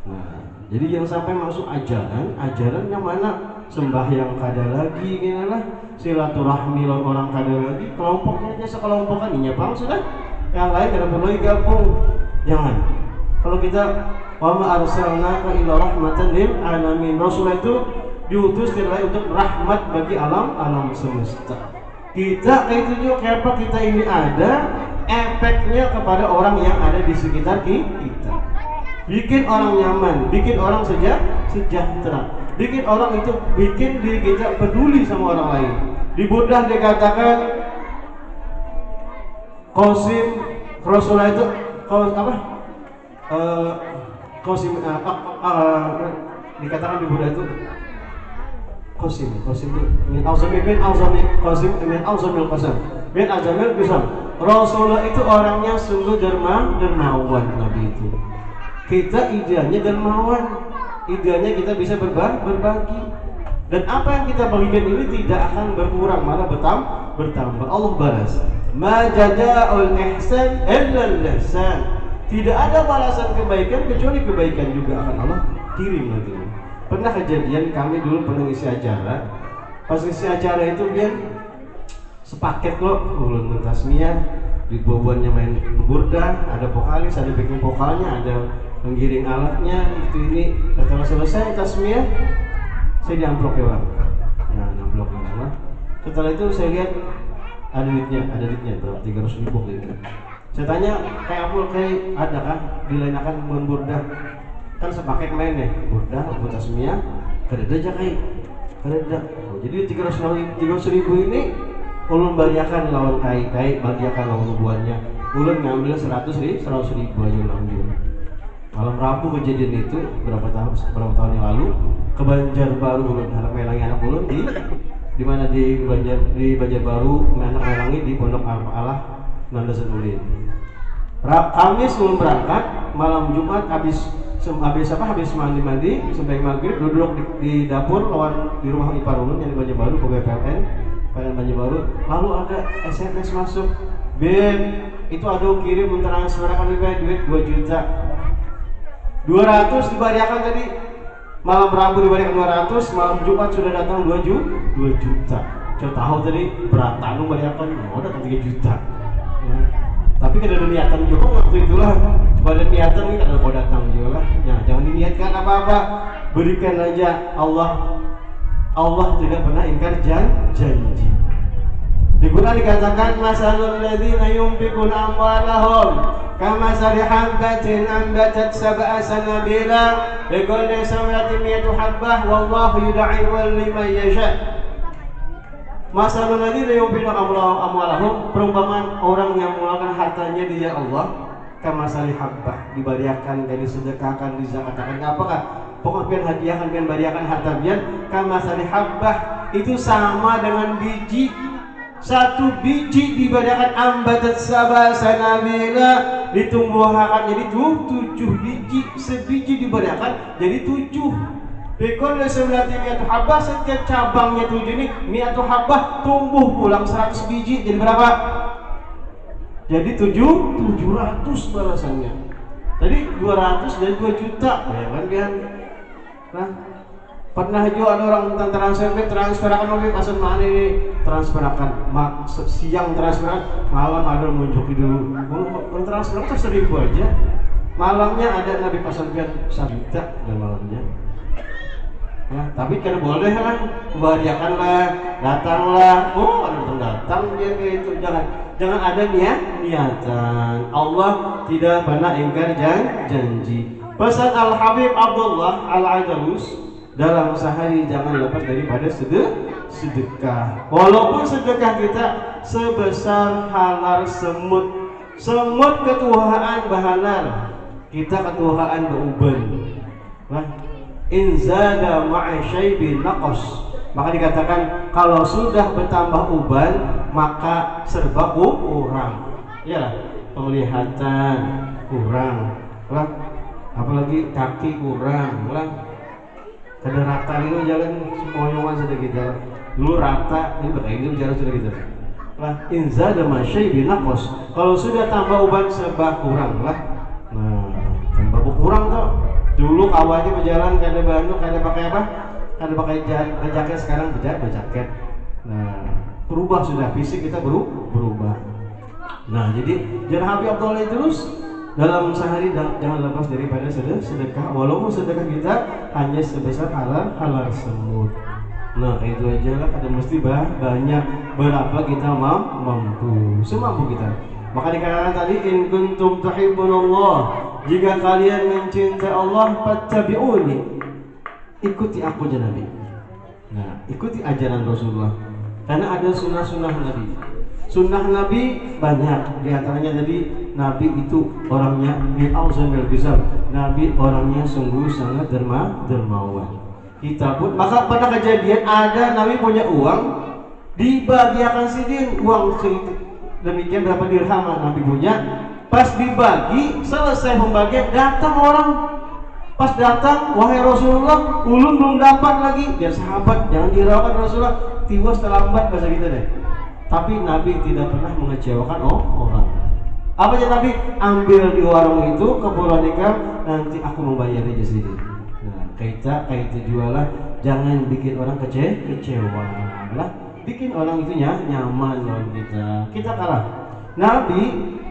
Nah, jadi jangan sampai masuk ajaran yang mana sembahyang kada lagi gini lah, silaturahmi orang kada lagi, kelompoknya aja sekelompokan ini bang sudah, yang lain kada perlu gabung. Jangan. Kalau kita wa ma arsalnaka illa rahmatan lil alamin, Rasul itu diutus tidak untuk rahmat bagi alam semesta. Kita itu juga kenapa kita ini ada efeknya kepada orang yang ada di sekitar kita. Bikin orang nyaman, bikin orang sejahtera, bikin orang itu bikin diri kita peduli sama orang lain. Di Buddha dikatakan Qasim Rasulullah itu Qasim dikatakan di Buddha itu Qasim min azamil qasam. Rasulullah itu orangnya sungguh dermawan. Nabi itu kita idealnya dermawan, idealnya kita bisa berbagi, dan apa yang kita bagikan ini tidak akan berkurang malah bertambah. Allah balas Ma jazaa'ul ihsan illa al-ihsan. Tidak ada balasan kebaikan kecuali kebaikan juga akan Allah kirim nanti. Pernah kejadian kami dulu pernah ngisi acara. Pas ngisi acara itu dia sepaket loh, ulun tasmiyah, di buah-buahnya main burda, ada vokalis, ada backing vokalnya, ada menggiring alatnya, itu ini. Setelah selesai tasmiyah, saya diamplok ya orang. Nah, amplok lah. Setelah itu saya lihat ada duitnya berapa 300.000 gitu. Saya tanya kayak apa, kayak ada kan dilainakan main burda, kan sepaket main ya burda, tasmiyah, kada aja kayak kada. Oh, jadi 300.000 ini ulun baliakan lawan kai baliakan lawan buahnya. Ulun ngambil 100.000 aja lanjut. Malam Rabu kejadian itu berapa tahun yang lalu ke Banjarbaru. Ulun anak melangi anak ulun di mana di Banjarbaru, anak melangi di Pondok Allah Nandasan Ulin. Kamis ulun berangkat, malam Jumat habis mandi sampai maghrib duduk di dapur lawan di rumah ipar ulun yang di Banjarbaru pegawai PLN Banjarbaru. Lalu ada SMS masuk, Ben itu ada kirim mentransferkan duit 2 juta 200 dibariakan tadi. Malam Rabu dibariakan 200, malam Jumat sudah datang 2 juta. Saya tahu tadi beratan lu bariakan, oh datang 3 juta. Ya. Tapi kada ada niatan juga waktu itulah. Coba ada niatan ini kada mau datang juga lah. Ya, jangan diniatkan apa-apa. Berikan aja. Allah tidak pernah ingkar janji. Di Quran dikatakan masalul ladzina yunfiquna amwalahum kamasali habbatin ambatat sab'a sanabila bikulli samratin mi'atu habbah wallahu yud'ifu liman yasha. Masalul ladzina yunfiquna amwalahum, perumpamaan orang yang mengeluarkan hartanya di jalan Allah, kamasali habbah, dibariakan, disedekahkan, dizakatkan. Apakah pokoknya hadiahkan dan bariakan harta bian, kamasali habbah itu sama dengan biji. Satu biji dibariakan ambatat sab'a sanabila, ditumbuhkan jadi 7 biji. Sebiji dibariakan jadi 7. Bikul seblati mi'atu habbah, setiap cabangnya 7 ini mi'atu habbah tumbuh pulang 100 biji. Jadi berapa? Jadi 700 balasannya. Tadi 200 dan 2 juta. Ya kan kan? Nah, pernah juga ada orang tentang transferakan mobil pasal mana ini transferakan siang transferakan, malam ada muncul dulu. Transferakan 1.000 aja. Malamnya ada nabi pasal biar 1 juta dan malamnya. Ya, tapi kan boleh kan, bariakanlah, datanglah. Oh, ada datang dia kayak itu. Jangan ada niatan. Allah tidak pernah ingkar janji. Pesan Al Habib Abdullah Al Ajalus, dalam sehari jangan lepas daripada sedekah. Walaupun sedekah kita sebesar halar semut ketuhaan bahalar, kita ketuhaan beuban. In zada ma'a syaibi naqas. Maka dikatakan kalau sudah bertambah uban maka serba kurang. Ya, penglihatan kurang, apalagi kaki kurang, kada rata itu jalan semuanya sudah gitu. Dulu rata, ini begini bicara sudah gitu. Inza dan masyai binakos. Kalau sudah tambah uban serba kurang lah. Nah, tambah kurang tuh. Dulu kawannya berjalan kada banduk, kada pakai apa? Kada pakai jaket, sekarang berjaket. Nah, berubah sudah, fisik kita berubah. Nah, jadi jangan Habib Abdullah terus dalam sehari jangan lepas daripada sedekah, walaupun sedekah kita hanya sebesar halar semut. Nah, itu aja lah, kada mesti banyak, berapa kita mampu, semampu kita. Maka dikatakan tadi, in kuntum tuhibbunallah, jika kalian mencintai Allah, fattabi'uni, ikuti aku aja Nabi. Nah, ikuti ajaran Rasulullah, karena ada sunnah Nabi. Sunnah Nabi banyak, diantaranya tadi Nabi itu orangnya bi'auzamil bizar, Nabi orangnya sungguh sangat dermawan. Kita pun, maka pada kejadian ada Nabi punya uang, dibagiakan sidin uang demikian berapa dirham Nabi punya. Pas dibagi, selesai pembagian, datang orang. Pas datang, wahai Rasulullah, ulun belum dapat lagi. Ya sahabat, jangan diraukan Rasulullah, tiwas terlambat bahasa kita deh. Tapi Nabi tidak pernah mengecewakan orang. Apa aja Nabi? Ambil di warung itu keperluan nikah, nanti aku membayar aja sendiri. Nah, kita jualan, jangan bikin orang kecewa lah. Bikin orang itu nyaman loh kita kalah. Nabi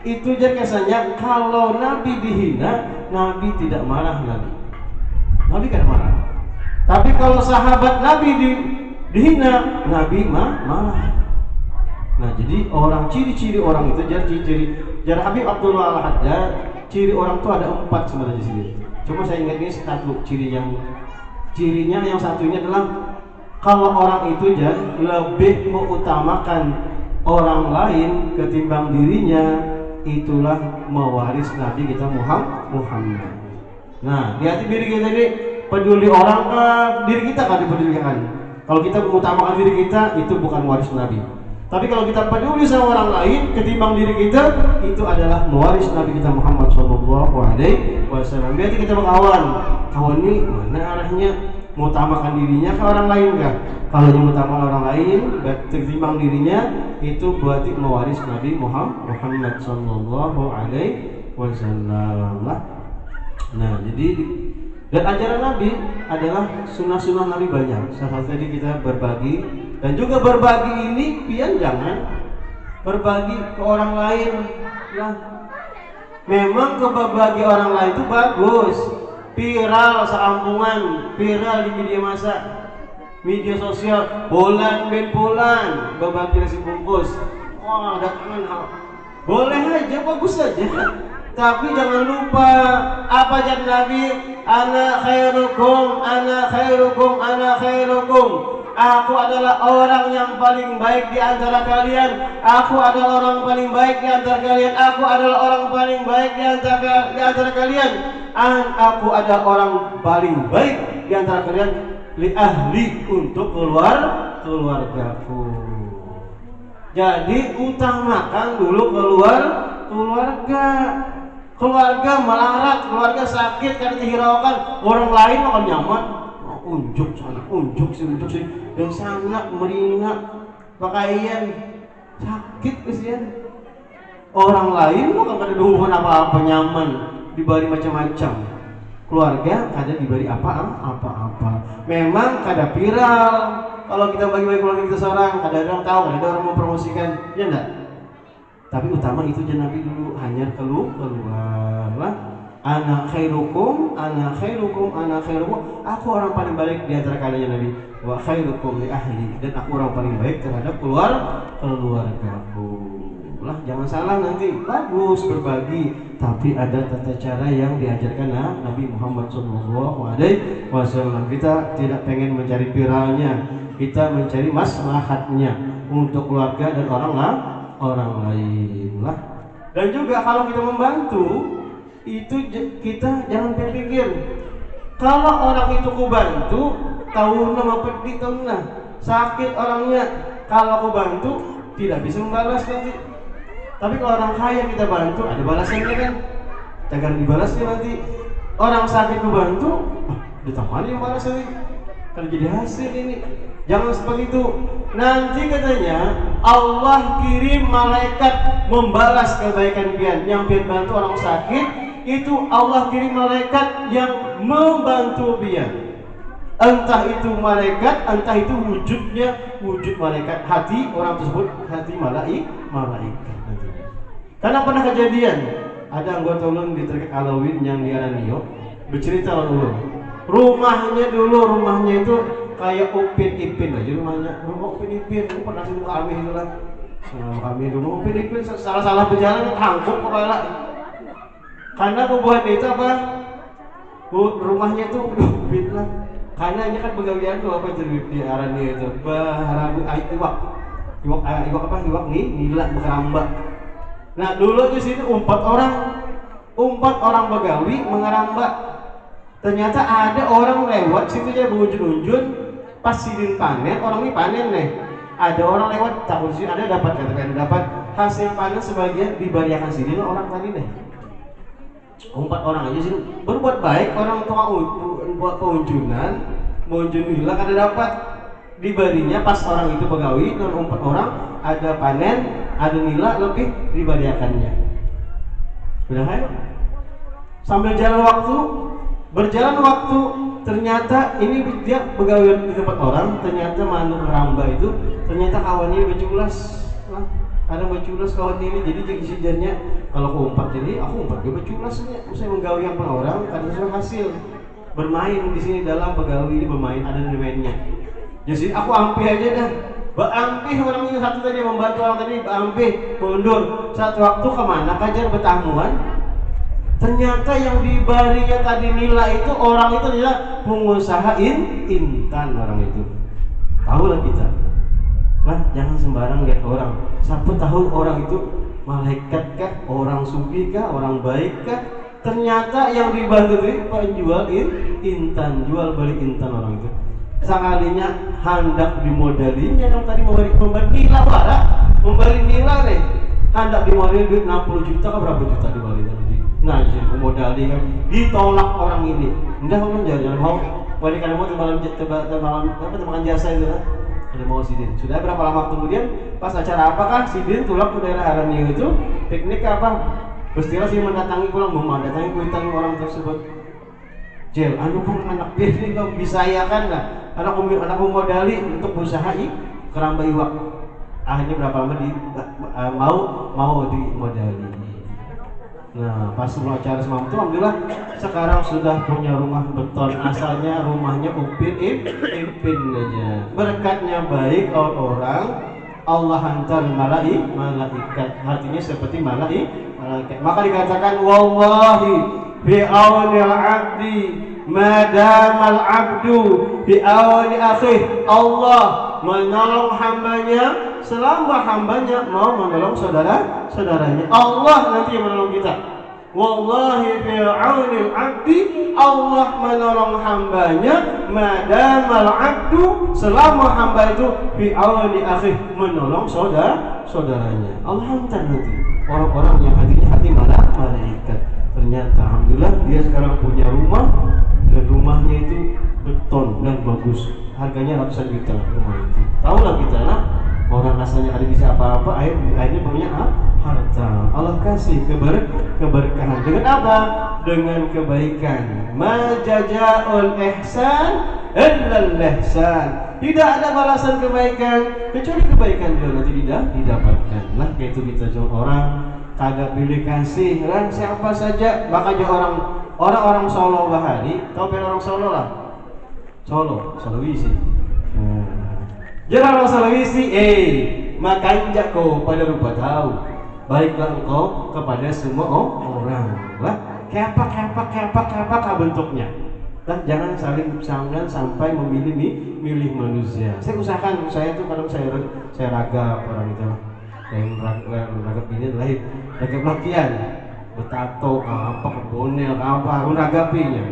itu aja kesannya kalau Nabi dihina, Nabi tidak marah Nabi kan marah. Tapi kalau sahabat Nabi dihina, Nabi marah. Nah, jadi orang ciri-ciri orang itu jar Habib Abdullah Al-Haddad, ciri orang itu ada 4 sebenarnya di sini. Cuma saya ingat ini satu cirinya yang satunya adalah kalau orang itu lebih mengutamakan orang lain ketimbang dirinya, itulah mewaris Nabi kita Muhammad. Nah, di hati diri kita ini peduli orang ke diri kita kan dipedulikan. Kalau kita mengutamakan diri kita, itu bukan waris Nabi. Tapi kalau kita peduli sama orang lain ketimbang diri kita, itu adalah mewaris Nabi kita Muhammad SAW. Berarti kita berkawan. Kawan ini mana arahnya? Mengutamakan dirinya ke orang lain kan? Kalau yang mengutamakan orang lain ketimbang dirinya, itu berarti mewaris Nabi Muhammad SAW. Nah, jadi dan ajaran Nabi adalah sunnah-sunnah Nabi banyak. Salah satu tadi kita berbagi, dan juga berbagi ini pian jangan berbagi ke orang lain ya. Memang berbagi orang lain itu bagus, viral seampungan, viral di media sosial, bulan berbagi nasi bungkus. Wah, datangan boleh aja, bagus aja. Tapi jangan lupa apa janji Nabi, ana khairukum. Aku adalah orang yang paling baik di antara kalian. Aku adalah orang paling baik di antara kalian. Aku adalah orang paling baik di antara kalian. Aku adalah orang paling baik di antara kalian li ahli, untuk keluargaku. Jadi utamakan dulu keluarga melarat, keluarga sakit karena dihiraukan orang lain makan nyaman, unjuk sana, unjuk sini, dan sangat meringat pakaian sakit kesian. Orang lain makan kada hubungan apa-apa nyaman, diberi macam-macam. Keluarga kada diberi apa-apa. Memang kada viral. Kalau kita bagi-bagi keluarga kita seorang, kada orang tahu, kada orang mempromosikan, ya enggak? Tapi utama itu aja Nabi dulu, hanya keluarlah. Ana khairukum. Aku orang paling baik di antara kalian Nabi. Wa khairukum li ahli, dan aku orang paling baik terhadap keluargaku. Lah, jangan salah nanti. Bagus berbagi, tapi ada tata cara yang diajarkan Nabi Muhammad SAW. Kita tidak pengen mencari viralnya, kita mencari maslahatnya untuk keluarga dan orang lain lah. Dan juga kalau kita membantu itu kita jangan berpikir kalau orang itu ku bantu tahu nama pedih tahu sakit orangnya, kalau aku bantu tidak bisa membalas nanti. Tapi kalau orang kaya kita bantu ada balasannya kan, jangan dibalasnya nanti. Orang sakit ku bantu ditambahin yang balas nanti, kan jadi hasil ini. Jangan seperti itu. Nanti katanya Allah kirim malaikat membalas kebaikan pian. Yang pian bantu orang sakit, itu Allah kirim malaikat yang membantu pian. Entah itu malaikat, entah itu wujud malaikat, hati orang tersebut hati malaikat. Karena pernah kejadian ada anggota ulun di Terkait Alawin yang di Aranio bercerita ulun. Rumahnya itu kayak Upin Ipin aja rumah Upin Ipin. Aku pernah sih kami itu lah. Kami dulu Upin Ipin salah berjalan tangkuk kepala. Karena pembuat itu apa? Rumahnya itu Upin lah. Karena ini kan pegawaian tuh apa di Aranio itu. Baharabu iwak nila berkeramba. Nah dulu di sini 4 orang begawi mengerambak. Ternyata ada orang lewat situ aja berunjun-unjun, pas sidin panen, orang ini panen nih. Ada orang lewat, takut sih ada dapat hasil panen sebagian dibariakan sidin orang tadi nih. 4 orang aja sih berbuat baik, orang tua buat pengunjunan, mengunjung hilang ada dapat. dibarinya pas orang itu begawi dan umpat orang ada panen, ada nila lebih dibariakannya. Udah ayo. Sambil berjalan waktu ternyata ini dia begawi di tempat orang, ternyata manuk ramba itu ternyata kawannya beculas. Kadang beculas kawan ini, jadi sejarnya kalau aku umpat jadi aku umpat dia beculasnya, saya menggawi yang orang kadang sudah hasil bermain di sini dalam begawi ini bermain ada mainnya. Jadi aku ampih aja dah, ampih orang ini satu tadi membantu orang tadi, ampih mundur satu waktu kemana kajar bertamuan. Ternyata yang dibarinya tadi nila itu orang itu adalah pengusaha intan orang itu. Tahulah kita. Nah, jangan sembarang lihat orang. Siapa tahu orang itu malaikat kah, orang sufi kah, orang baik kah? Ternyata yang dibantu itu penjual intan, jual beli intan orang itu. Sekalinya hendak dimodalinya yang tadi memberi nila wara, memberi nila nih. Hendak dimodali duit 60 juta ke berapa juta dibalinya nanti. Nah, jadi modali kan ditolak orang ini. Enggak jangan mau balik karena mau tembakan jasa itu kan. Ada mau sidin. Sudah berapa lama kemudian pas acara apakah sidin tulak ke daerah Aranio itu piknik apa? Pastilah sih mendatangi pulang mendatangi kuitan orang tersebut. Jel, anu pun anak ini kau bisa ya kan lah. Anak modali untuk berusaha keramba iwak. Akhirnya berapa lama mau dimodali. Nah, pas acara semua itu alhamdulillah sekarang sudah punya rumah beton. Asalnya rumahnya upin aja. Berkatnya baik orang Allah hantar malaikat. Artinya seperti malaikat. Maka dikatakan wallahi bi aunil abdi madamal abdu bi auni akhih. Allah menolong hambanya selama hambanya mau menolong saudaranya. Allah nanti yang menolong kita. Wallahi fi aunil abdi, Allah menolong hambanya madamal abdu selama hamba itu fi auni akhih menolong saudaranya. Allah hantar nanti orang-orang yang hatinya hati malaikat. Ternyata alhamdulillah dia sekarang punya rumah dan rumahnya itu beton dan bagus. Harganya ratusan juta rumah itu. Tahulah kita lah orang rasanya ada bisa apa-apa akhirnya punya harta. Allah kasih keberkahan dengan apa? Dengan kebaikan. Ma jazaa'ul ihsan illal ihsan. Tidak ada balasan kebaikan kecuali kebaikan dia nanti tidak didapatkan. Lah itu kita jauh orang kagak pilih kasih kan siapa saja. Makanya orang Solo bahari, tahu orang Solo lah. Sulawesi. Jangan orang Sulawesi, makan jako pada rupa tahu. Baiklah engkau kepada semua orang. Lah, kepak bentuknya. Dan jangan sampai milih manusia. Saya usahakan saya tuh kadang saya ragap orang itu. Yang ragap ini adalah ragap latihan, bertato, apa kebonel, apa ragapinya.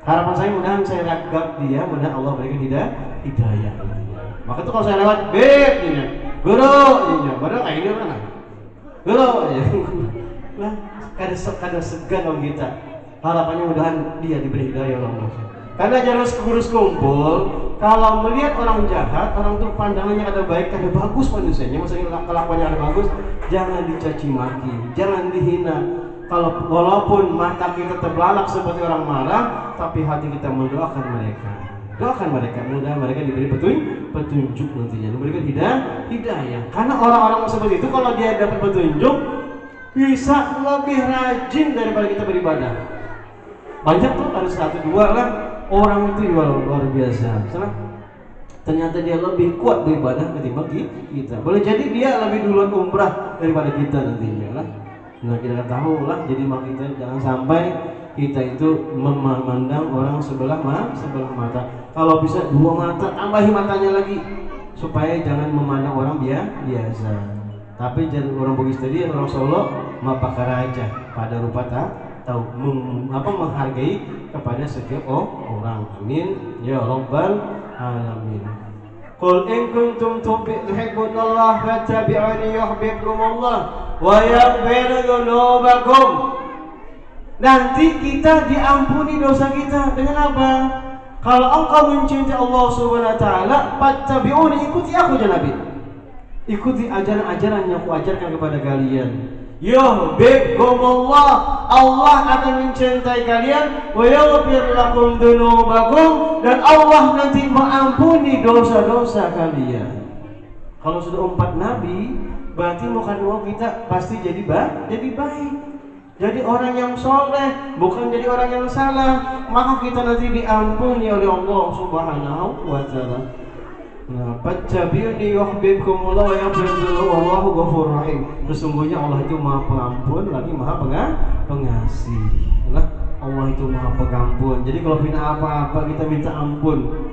Harapan saya mudahan saya ragap dia, mudahan Allah berikan hidayah. Maka itu kalau saya lewat, guru, baru kayak ini mana? Guru, lah, kada segan om kita. Harapannya mudahan dia diberi hidayah Allah. Karena jangan kurus kumpul, kalau melihat orang jahat, orang itu pandangannya ada baik, ada bagus manusianya, maksudnya kelakuannya ada bagus, jangan dicaci maki, jangan dihina. Kalau walaupun mata kita terbelalak seperti orang marah, tapi hati kita mendoakan mereka. Doakan mereka, mudah mereka diberi petunjuk nantinya, diberikan hidayah. Karena orang-orang seperti itu kalau dia dapat petunjuk bisa lebih rajin daripada kita beribadah. Banyak tuh ada 1-2 lah orang itu luar biasa. Ternyata dia lebih kuat beribadah ketimbang kita. Boleh jadi dia lebih duluan umrah daripada kita nantinya lah. Nah kita tahu lah, jadi kita jangan sampai kita itu memandang orang sebelah mata. Kalau bisa 2 mata, tambahi matanya lagi supaya jangan memandang orang biasa. Tapi jangan orang Bugis tadi, orang Solo mapakaraja pada rupa tahu menghargai kepada setiap orang. Amin ya rabbal alamin. Qul in kuntum tuhibbunallah fattabi'uni yuhibbukumullah wa yaghfir dzunubakum. Nanti kita diampuni dosa kita dengan apa? Kalau engkau mencintai Allah Subhanahu wa taala, fattabi'uni, ikuti aku ya Nabi. Ikuti ajaran-ajaran yang aku ajarkan kepada kalian. Yuhibbukumullah, Allah akan mencintai kalian, wa yaghfir lakum dzunubakum, dan Allah nanti mengampuni dosa-dosa kalian. Kalau sudah umat Nabi, berarti mau kita pasti jadi baik. Jadi orang yang soleh, bukan jadi orang yang salah. Maka kita nanti diampuni oleh Allah Subhanahu wa ta'ala. Nah, fattabi'uni yuhibbukumullah wa yaghfir lakum wallahu ghafurur rahim. Sesungguhnya Allah itu Maha Pengampun lagi Maha Pengasih. Nah, Allah itu Maha Pengampun. Jadi kalau punya apa-apa kita minta ampun,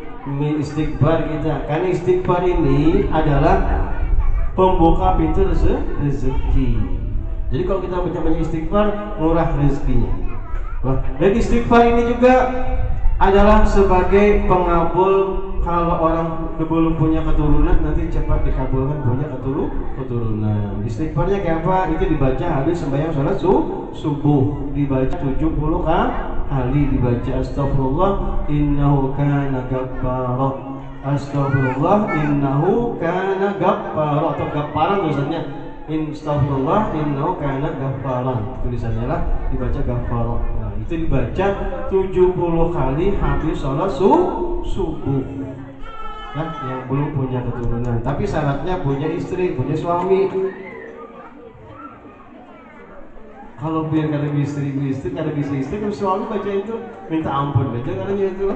istighfar kita. Karena istighfar ini adalah pembuka pintu rezeki. Jadi kalau kita banyak istighfar, murah rezekinya. Dan istighfar ini juga adalah sebagai pengabul. Kalau orang belum punya keturunan, nanti cepat dikabulkan punya keturunan. Istighfarnya kayak apa? Itu dibaca habis sembahyang sholat subuh. Dibaca 70 kali. Dibaca astagfirullah innahu kana ghaffara. Astagfirullah innahu kana ghaffara. Atau ghafaran tulisannya. Astagfirullah innahu kana ghafaran. Tulisannya lah dibaca ghaffara. Nah, itu dibaca 70 kali habis sholat subuh. Nah, yang belum punya keturunan, tapi syaratnya punya istri, punya suami. Kalau biar kada bisa istri, kan suami baca itu minta ampun baca katanya itu.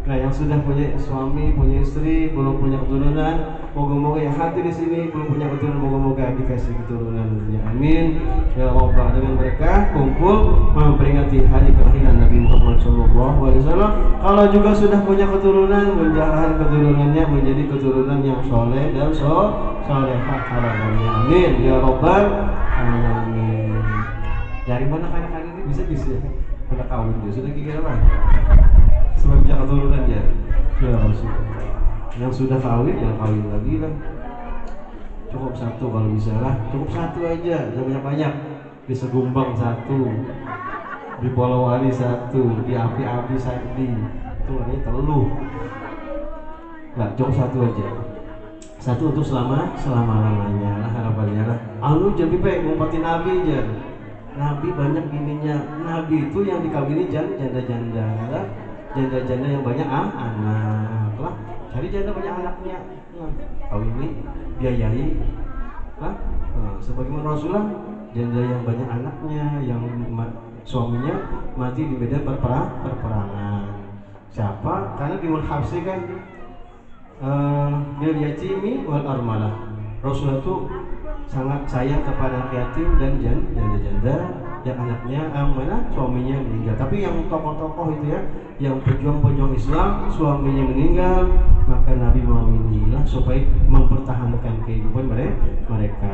Nah, yang sudah punya suami, punya istri, belum punya keturunan, moga-moga yang hati di sini belum punya keturunan, moga-moga dikasih keturunan. Ya, amin. Ya Allah, dengan berkah kumpul memperingati hari kelahiran Nabi Muhammad SAW. Kalau juga sudah punya keturunan, menjalankan keturunannya menjadi keturunan yang soleh dan solehah harapannya. Amin. Ya Rabbal alamin. Dari mana kan ini bisa pada kawin dia sudah kira apa? Sebab punya keturunan ya. Ya Rasulullah. Yang sudah kawin yang kawin lagi lah. Cukup satu kalau bisa lah. Cukup satu aja, jangan banyak. Di Segumbang satu, di Polowali satu, di Api-Api satu. Itu namanya teluh. Nggak, cukup satu aja. Satu untuk selama-lamanya lah harapannya lah. Anu jadi pe ngumpatin Nabi aja. Nabi banyak bininya. Nabi itu yang dikawini janda-janda lah. Janda-janda yang banyak anak lah. Cari janda banyak anaknya. Kawini, biayai lah. Sebagaimana Rasulullah, janda yang banyak anaknya, yang suaminya mati di medan perperangan. Siapa? Karena di Munhafsi kan bil yatimi wal armalah. Rasulullah itu sangat sayang kepada yatim dan janda-janda yang anaknya suaminya meninggal. Tapi yang tokoh-tokoh itu ya, yang pejuang-pejuang Islam suaminya meninggal, maka Nabi mengawinilah supaya mempertahankan kehidupan mereka.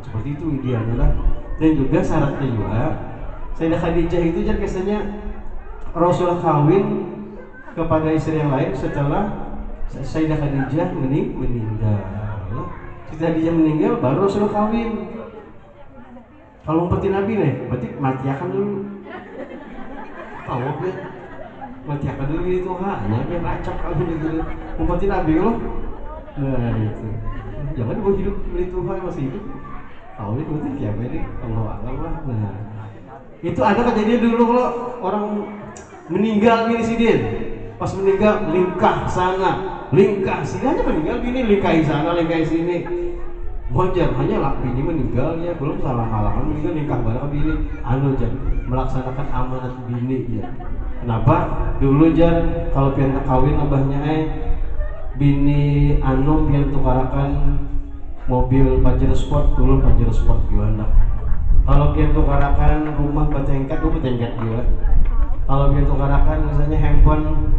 Seperti itu idealnya lah. Dan juga syaratnya juga Sayyidah Khadijah itu jadi kesannya Rasulullah kawin kepada istri yang lain setelah Sayyidah Khadijah meninggal. Sayyidah Khadijah meninggal baru Rasulullah kawin. Kalau umpetin Nabi nih, berarti mati akan dulu. Tahu ya? Mati akan dulu itu hanya biar racap kalau gitu. Umpetin Nabi loh. Nah itu. Jangan gue hidup beli Tuhan masih hidup. Tahu ini berarti siapa ini? Allah alam lah. Nah itu ada kejadian dulu kalau orang meninggal gini sih dia. Pas meninggal lingkah sana, lingkah sini aja meninggal gini, lingkahi sana, lingkahi sini. Wajar hanya lah bini meninggal ya belum salah meninggal nikah bareng bini anu jan melaksanakan amanat bini ya. Kenapa dulu jan kalau pian kawin abahnya bini anu pian tukarakan mobil Pajero Sport dulu Pajero Sport gimana. Kalau pian tukarakan rumah bertingkat juga. Kalau pian tukarakan misalnya handphone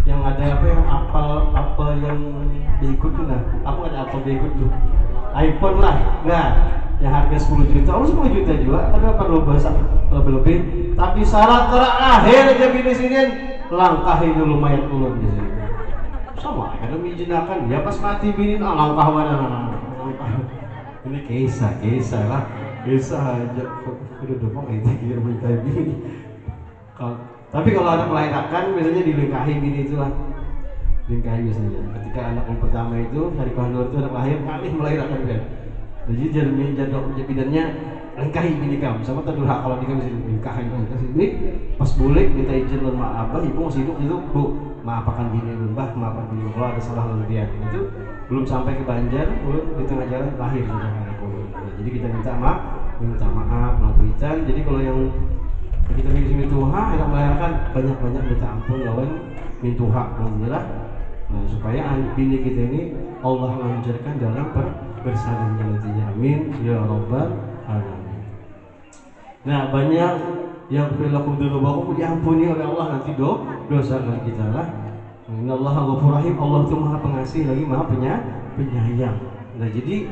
yang ada apa yang apel yang diikut tuh nah aku ada apel diikut tuh iPhone lah, nah yang harga 10 juta, 10 juta juga, ada perlu bahasa lebih-lebih. Tapi syarat terakhir aja bini sini, langkahi dulu mayat ulun di sini. Sama, ada mijinakan, ya pas mati bini, langkah mana? Ini kisah aja. Udah dong itu kira kayak gini. Tapi kalau anak melahirkan biasanya dilingkahi gini itulah. Lingkahi biasanya. Ketika anak yang pertama itu hari ke-2 itu anak lahir kali melahirkan kan. Jadi jadwal bidannya lingkahi gini kamu sama terdurhaka kalau dikam sini lingkahi kasih ini pas boleh minta izin sama abah ibu masih hidup itu bu maafkan gini mbah maafkan gini kalau ada salah lebihan itu belum sampai ke Banjar belum di tengah jalan lahir sudah anak jadi kita minta maaf mengapunten. Jadi kalau yang kita minta Tuhan yang melahirkan banyak minta ampun lawan minta hak alhamdulillah. Nah, supaya bini kita ini Allah lancarkan dalam bersalinnya nantinya amin ya rabbal alamin. Nah banyak yang perilaku dulu diampuni oleh Allah nanti dosa kita lah. Innallaha ghafurur rahim. Allah itu maha pengasih lagi maha penyayang. Nah jadi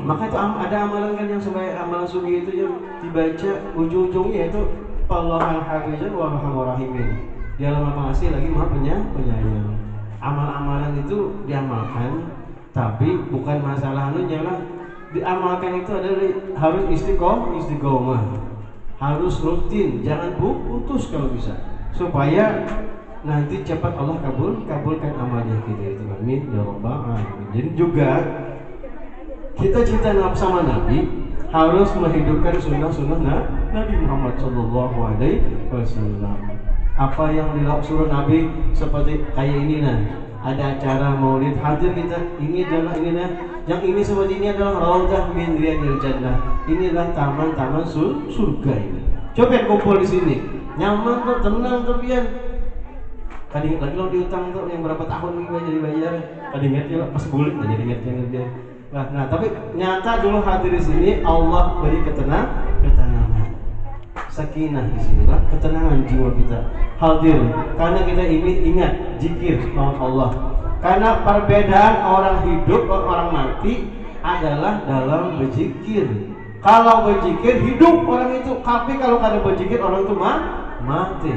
maka itu ada amalan kan yang sebaik amalan sugi itu yang dibaca ujung-ujungnya itu Allahul hafizun wa arhamur rahimin. Dia maha pengasih lagi maha penyayang. Amal-amalan itu diamalkan, tapi bukan masalah anunya lah. Diamalkan itu adalah harus istiqomah, harus rutin, jangan putus kalau bisa, supaya nanti cepat Allah kabulkan amalnya kita itu. Amin ya rabbal alamin. Jadi juga kita cinta sama Nabi harus menghidupkan sunnah Nabi Muhammad SAW. Apa yang suruh Nabi seperti kayak ini nah, ada acara maulid hadir kita, ini adalah ini nah, yang ini seperti ini adalah raudhah min riyadil jannah. Inilah taman-taman surga ini. Coba kumpul di sini, nyaman tuh, tenang tuh pian. Kadang lagi lo diutang tuh yang berapa tahun lagi dibayar. Kadang ingat ya pas bulan aja ingatnya dia. Nah, tapi nyata dulu hadir di sini Allah beri ketenangan. Sakinah di sini lah, ketenangan jiwa kita hadir karena kita ini ingat zikir sama Allah. Karena perbedaan orang hidup dan orang mati adalah dalam berzikir. Kalau berzikir hidup orang itu, tapi kalau kada berzikir orang itu mati.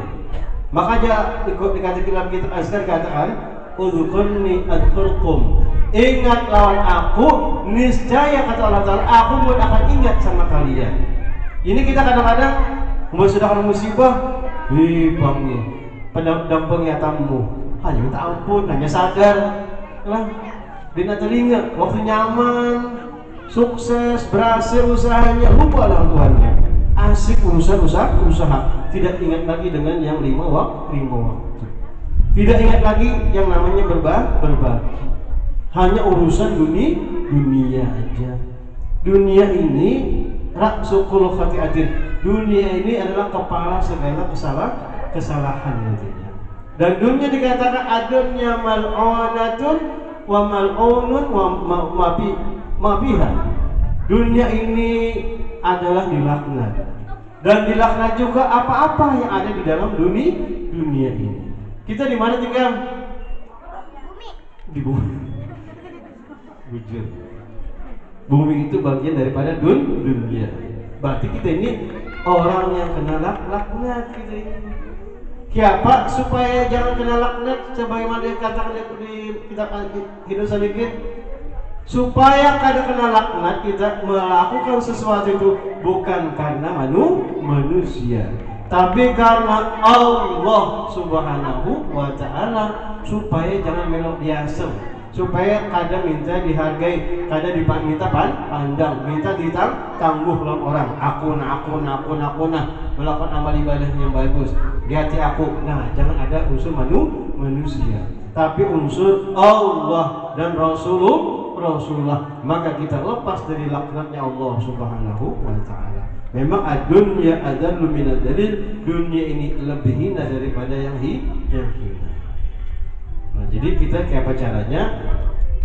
Makanya dikatakan dalam kitab Azkar katakan udzukurni adzkurkum. Ingat lawan aku, niscaya kata Allah Ta'ala aku akan ingat sama kalian. Ini kita kadang-kadang sudah kena musibah, bangnya pendampingnya tamu hanya minta ampun, hanya sadar lah dina telinga waktu nyaman, sukses, berhasil usahanya, lupa lah Tuhannya, asik usaha, tidak ingat lagi dengan yang lima waktu, tidak ingat lagi yang namanya berbagi, hanya urusan dunia aja. Dunia ini raksukul khati'atin. Dunia ini adalah kepala segala kesalahan nantinya. Dan dunia dikatakan adunya mal'unatun wa mal'unun wa mabiha. Dunia ini adalah dilaknat. Dan dilaknat juga apa-apa yang ada di dalam dunia ini. Kita di mana tinggal? Di bumi. Bujur. Bumi itu bagian daripada dunia. Berarti kita ini orang yang kena laknat kita ini. Siapa supaya jangan kena laknat sebagaimana dikatakan di kitab Hidup sedikit, supaya kada kena laknat kita melakukan sesuatu itu bukan karena manusia, tapi karena Allah Subhanahu wa ta'ala, supaya jangan melok diasem, supaya kada minta dihargai, kada minta pandang, minta ditangguh oleh orang. Aku melakukan amal ibadah yang bagus di hati aku. Nah, jangan ada unsur manusia, tapi unsur Allah dan Rasulullah. Maka kita lepas dari laknatnya Allah Subhanahu wa ta'ala. Memang dunia adallu minad dalil. Dunia ini lebih hina daripada yang hina. Nah, jadi kita kayak apa caranya?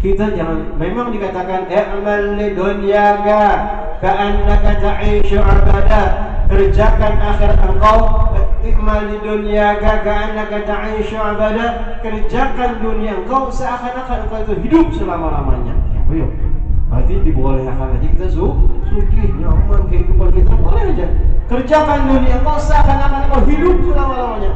Kita jangan, memang dikatakan i'mal li dunyaka ka'annaka ta'ishu abada. Kerjakan akhirat engkau, i'mal li dunyaka ka'annaka ta'ishu abada. Kerjakan dunia engkau seakan-akan engkau itu hidup selama-lamanya. Ayo. Berarti dibolehkan aja kita sugih, nyaman kehidupan kita boleh aja. Kerjakan dunia engkau seakan-akan engkau hidup selama-lamanya.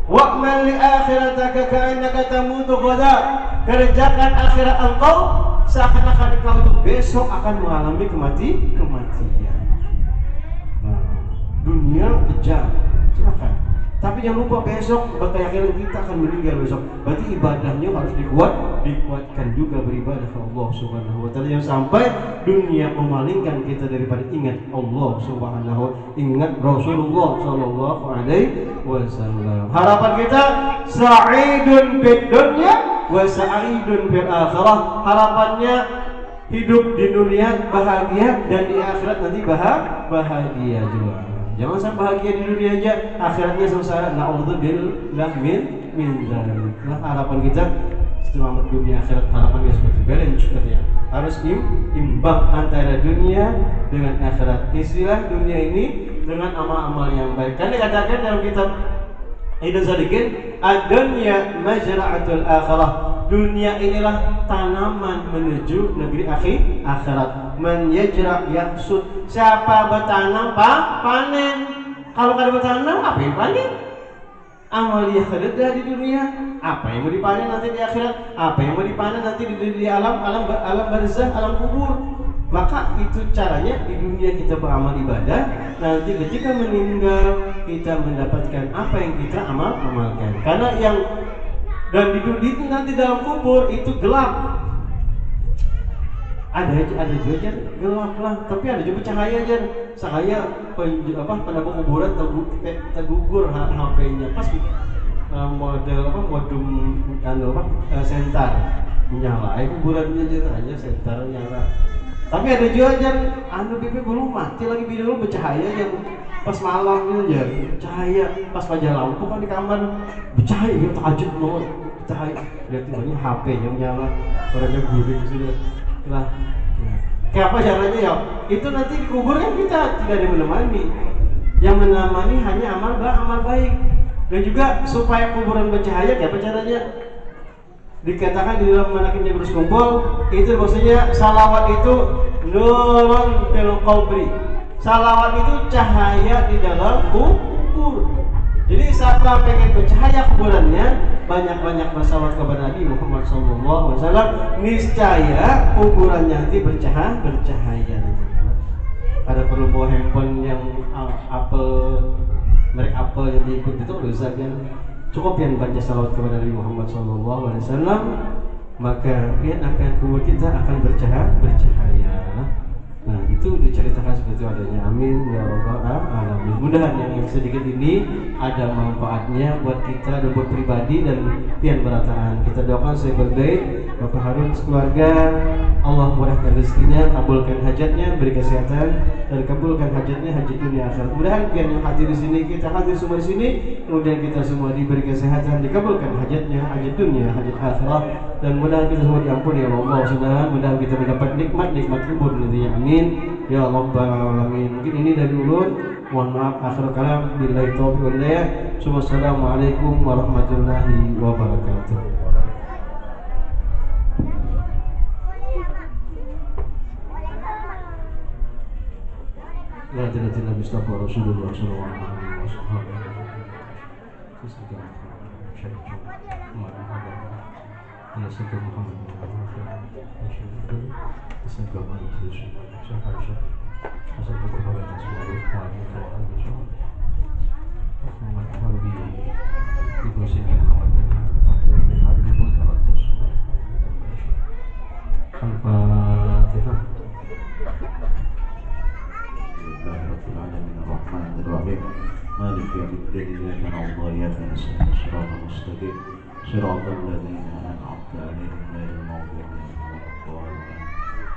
Wa'mal li akhirataka ka'annaka tamutu ghada. Kerjakan akhirat engkau seakan-akan engkau itu besok akan mengalami kematian. Nah, dunia kejam, silakan. Tapi jangan lupa besok keyakinan kita akan meninggal besok. Berarti ibadahnya harus dikuatkan juga beribadah ke Allah Subhanahu wa taala. Jangan sampai dunia memalingkan kita daripada ingat Allah Subhanahu wa taala, ingat Rasulullah sallallahu alaihi wasallam. Harapan kita sa'idun fid dunya wa sa'idun fil akhirah. Harapannya hidup di dunia bahagia dan di akhirat nanti bahagia juga. Jangan sampai bahagia di dunia aja, akhiratnya sengsara. Na'udzubillah min dzalik. Nah, harapan kita selamat dunia akhirat, harapannya seperti balance katanya. Harus imbang antara dunia dengan akhirat. Istilah dunia ini dengan amal-amal yang baik. Karena dikatakan dalam kitab Ibnu Sadiqin, ad-dunya majra'atul akhirah. Dunia inilah tanaman menuju negeri akhirat. Man yajra' yahsud. Siapa bertanam panen. Kalau kada bertanam apa yang panen? Amalia khalidah di dunia. Apa yang mau dipanen nanti di akhirat? Apa yang mau dipanen nanti di alam barzah, alam kubur. Maka itu caranya di dunia kita beramal ibadah. Nanti ketika meninggal kita mendapatkan apa yang kita amalkan. Karena yang dan di nanti dalam kubur itu gelap. Ada juga gelap lah, tapi ada juga cahaya aja. Cahaya pada kuburan tergugur HP-nya pas model sentar nyala, kuburannya aja sentar nyala. Tapi ada juga aja BP belum mati lagi, video bercahaya yang pas malam gitu aja, cahaya pas pajak lampu kan di kamar bercahaya, ya takjub banget cahaya. Lihat tiba-tiba HP yang nyala, orangnya guring sudah. Nah, kayak apa caranya ya? Itu nanti di kubur kan kita tidak ada menemani. Yang menemani hanya amal baik. Dan juga supaya kuburan bercahaya, kayak apa caranya? Dikatakan di dalam manakin yang berkumpul, itu maksudnya salawat itu nurun fil qabri. Salawat itu cahaya di dalam kubur. Jadi saat pengen bercahaya kuburannya, banyak-banyak bersalawat kepada Nabi Muhammad SAW. Niscaya kuburannya nanti bercahaya nanti. Ada perlu bawa handphone yang merek Apple yang diikut itu dosa kan? Cukup yang baca salawat kepada Nabi Muhammad SAW, maka lihat akan kubur kita akan bercahaya. Nah, itu diceritakan seperti itu adanya. Amin ya rabbal alamin. Mudah-mudahan yang sedikit ini ada manfaatnya buat kita dan buat pribadi dan pian berataan. Kita doakan sebaik Bapak Harun sekeluarga, Allah murahkan rezekinya, kabulkan hajatnya, beri kesehatan dan kabulkan hajatnya, hajat dunia akhirat. Mudah-mudahan pian yang hadir di sini, kita hadir semua di sini, kemudian kita semua diberi kesehatan, dikabulkan hajatnya, hajat dunia, hajat akhirat, dan mudah-mudahan kita semua diampuni ya Allah. Mudah-mudahan kita mendapat nikmat kubur nantinya. Amin ya rabbal alamin. Mungkin ini dari ulun, mohon maaf akhir kalam, billahi taufiq wal hidayah. Wassalamualaikum warahmatullahi wabarakatuh. La ilaha illallah Mustafa Rasulullah sallallahu alaihi wasallam. مالك يوم الدين إياك نعبد وإياك نستعين صراط المستقيم صراط الذين أنعمت عليهم غير المغضوب عليهم ولا الضالين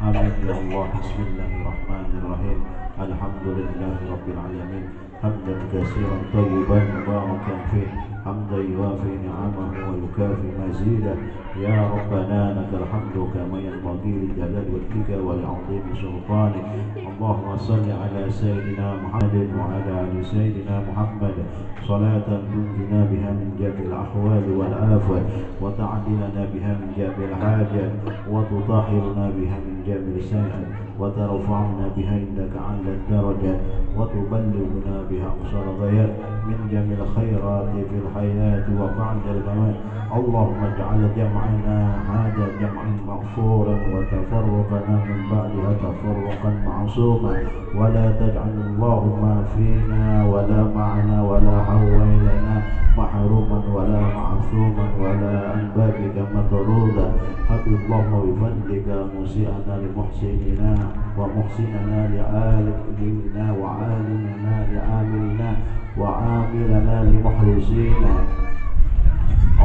آمين يا الله. بسم الله الرحمن الرحيم. الحمد لله رب العالمين حمدا كثيرا طيبا مباركا فيه حمدا يوافي نعمه ويكافي مزيدا. يا ربنا لك الحمد كما ينبغي لجلال وجهك ولعظيم سلطانك. اللهم صل على سيدنا محمد وعلى ال سيدنا محمد صلاة تنجينا بها من جميع الاحوال والآفات وتعدلنا بها من جميع الحاجات وتطهرنا بها من جميع السيئات وترفعنا بها عندك اعلى الدرجات وتبلغنا بها اقصى الغايات. من جميع الخيرات في الحياة وبعد الممات. اللهم اجعل جمعنا هذا جمعا مغفورا وتفرقنا من بعدها تفرقا معصوما، ولا تجعل اللهم فينا ولا معنا ولا حوالينا محروما ولا معصوما ولا عن بابك مطرودا. حب اللهم بفضلك مسيئنا لمحسننا ومحسننا لعالمنا وعالمنا لعاملنا وعاملنا لمخلصينا.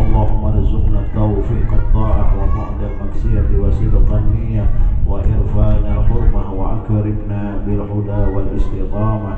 اللهم ارزقنا التوفيق الطاعة وبعد المكسية وصدق النية وإرفان الحرمة وأكرمنا بالهدى والاستقامة.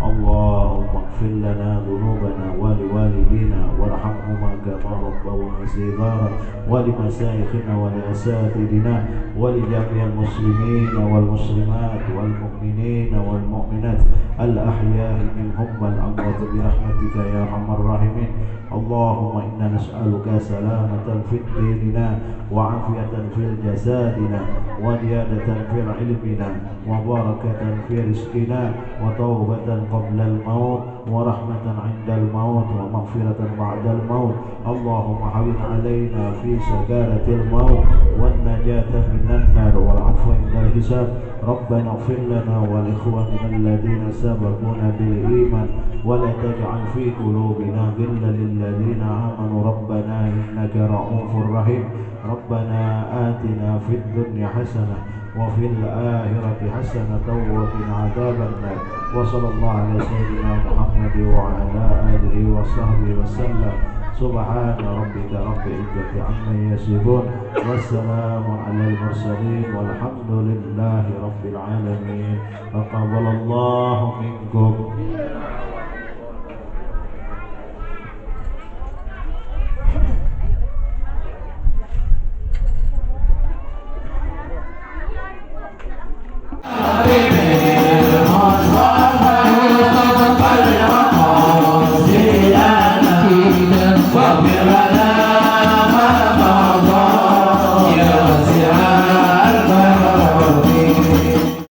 اللهم اغفر لنا ذنوبنا ولوالدينا وارحمهما كما ربونا صغارا، ولمشايخنا ولأساتذتنا ولجميع المسلمين والمسلمات والمؤمنين والمؤمنات الأحياء منهم والأموات برحمتك يا أرحم الراحمين. اللهم إنا نسألك سلامة في ديننا وعافية في جسادنا وزيادة في علمنا وبركة في رزقنا وتوبة قبل الموت ورحمة عند الموت ومغفرة بعد الموت. اللهم حول علينا في سكارة الموت والنجاة من النار والعفو عند الحساب. ربنا اغفر لنا ولإخواننا الذين سبقونا بالإيمان ولا تجعل في قلوبنا غلا للذين آمنوا ربنا إنك رؤوف رحيم. ربنا آتنا في الدنيا حسنة وفي الآخرة حسنة وقنا عذاب النار. وصلى الله على سيدنا محمد وعلى آله وصحبه وسلم. سبحان ربك رب العزة عما يصفون والسلام على المرسلين والحمد لله رب العالمين. تقبل الله منكم.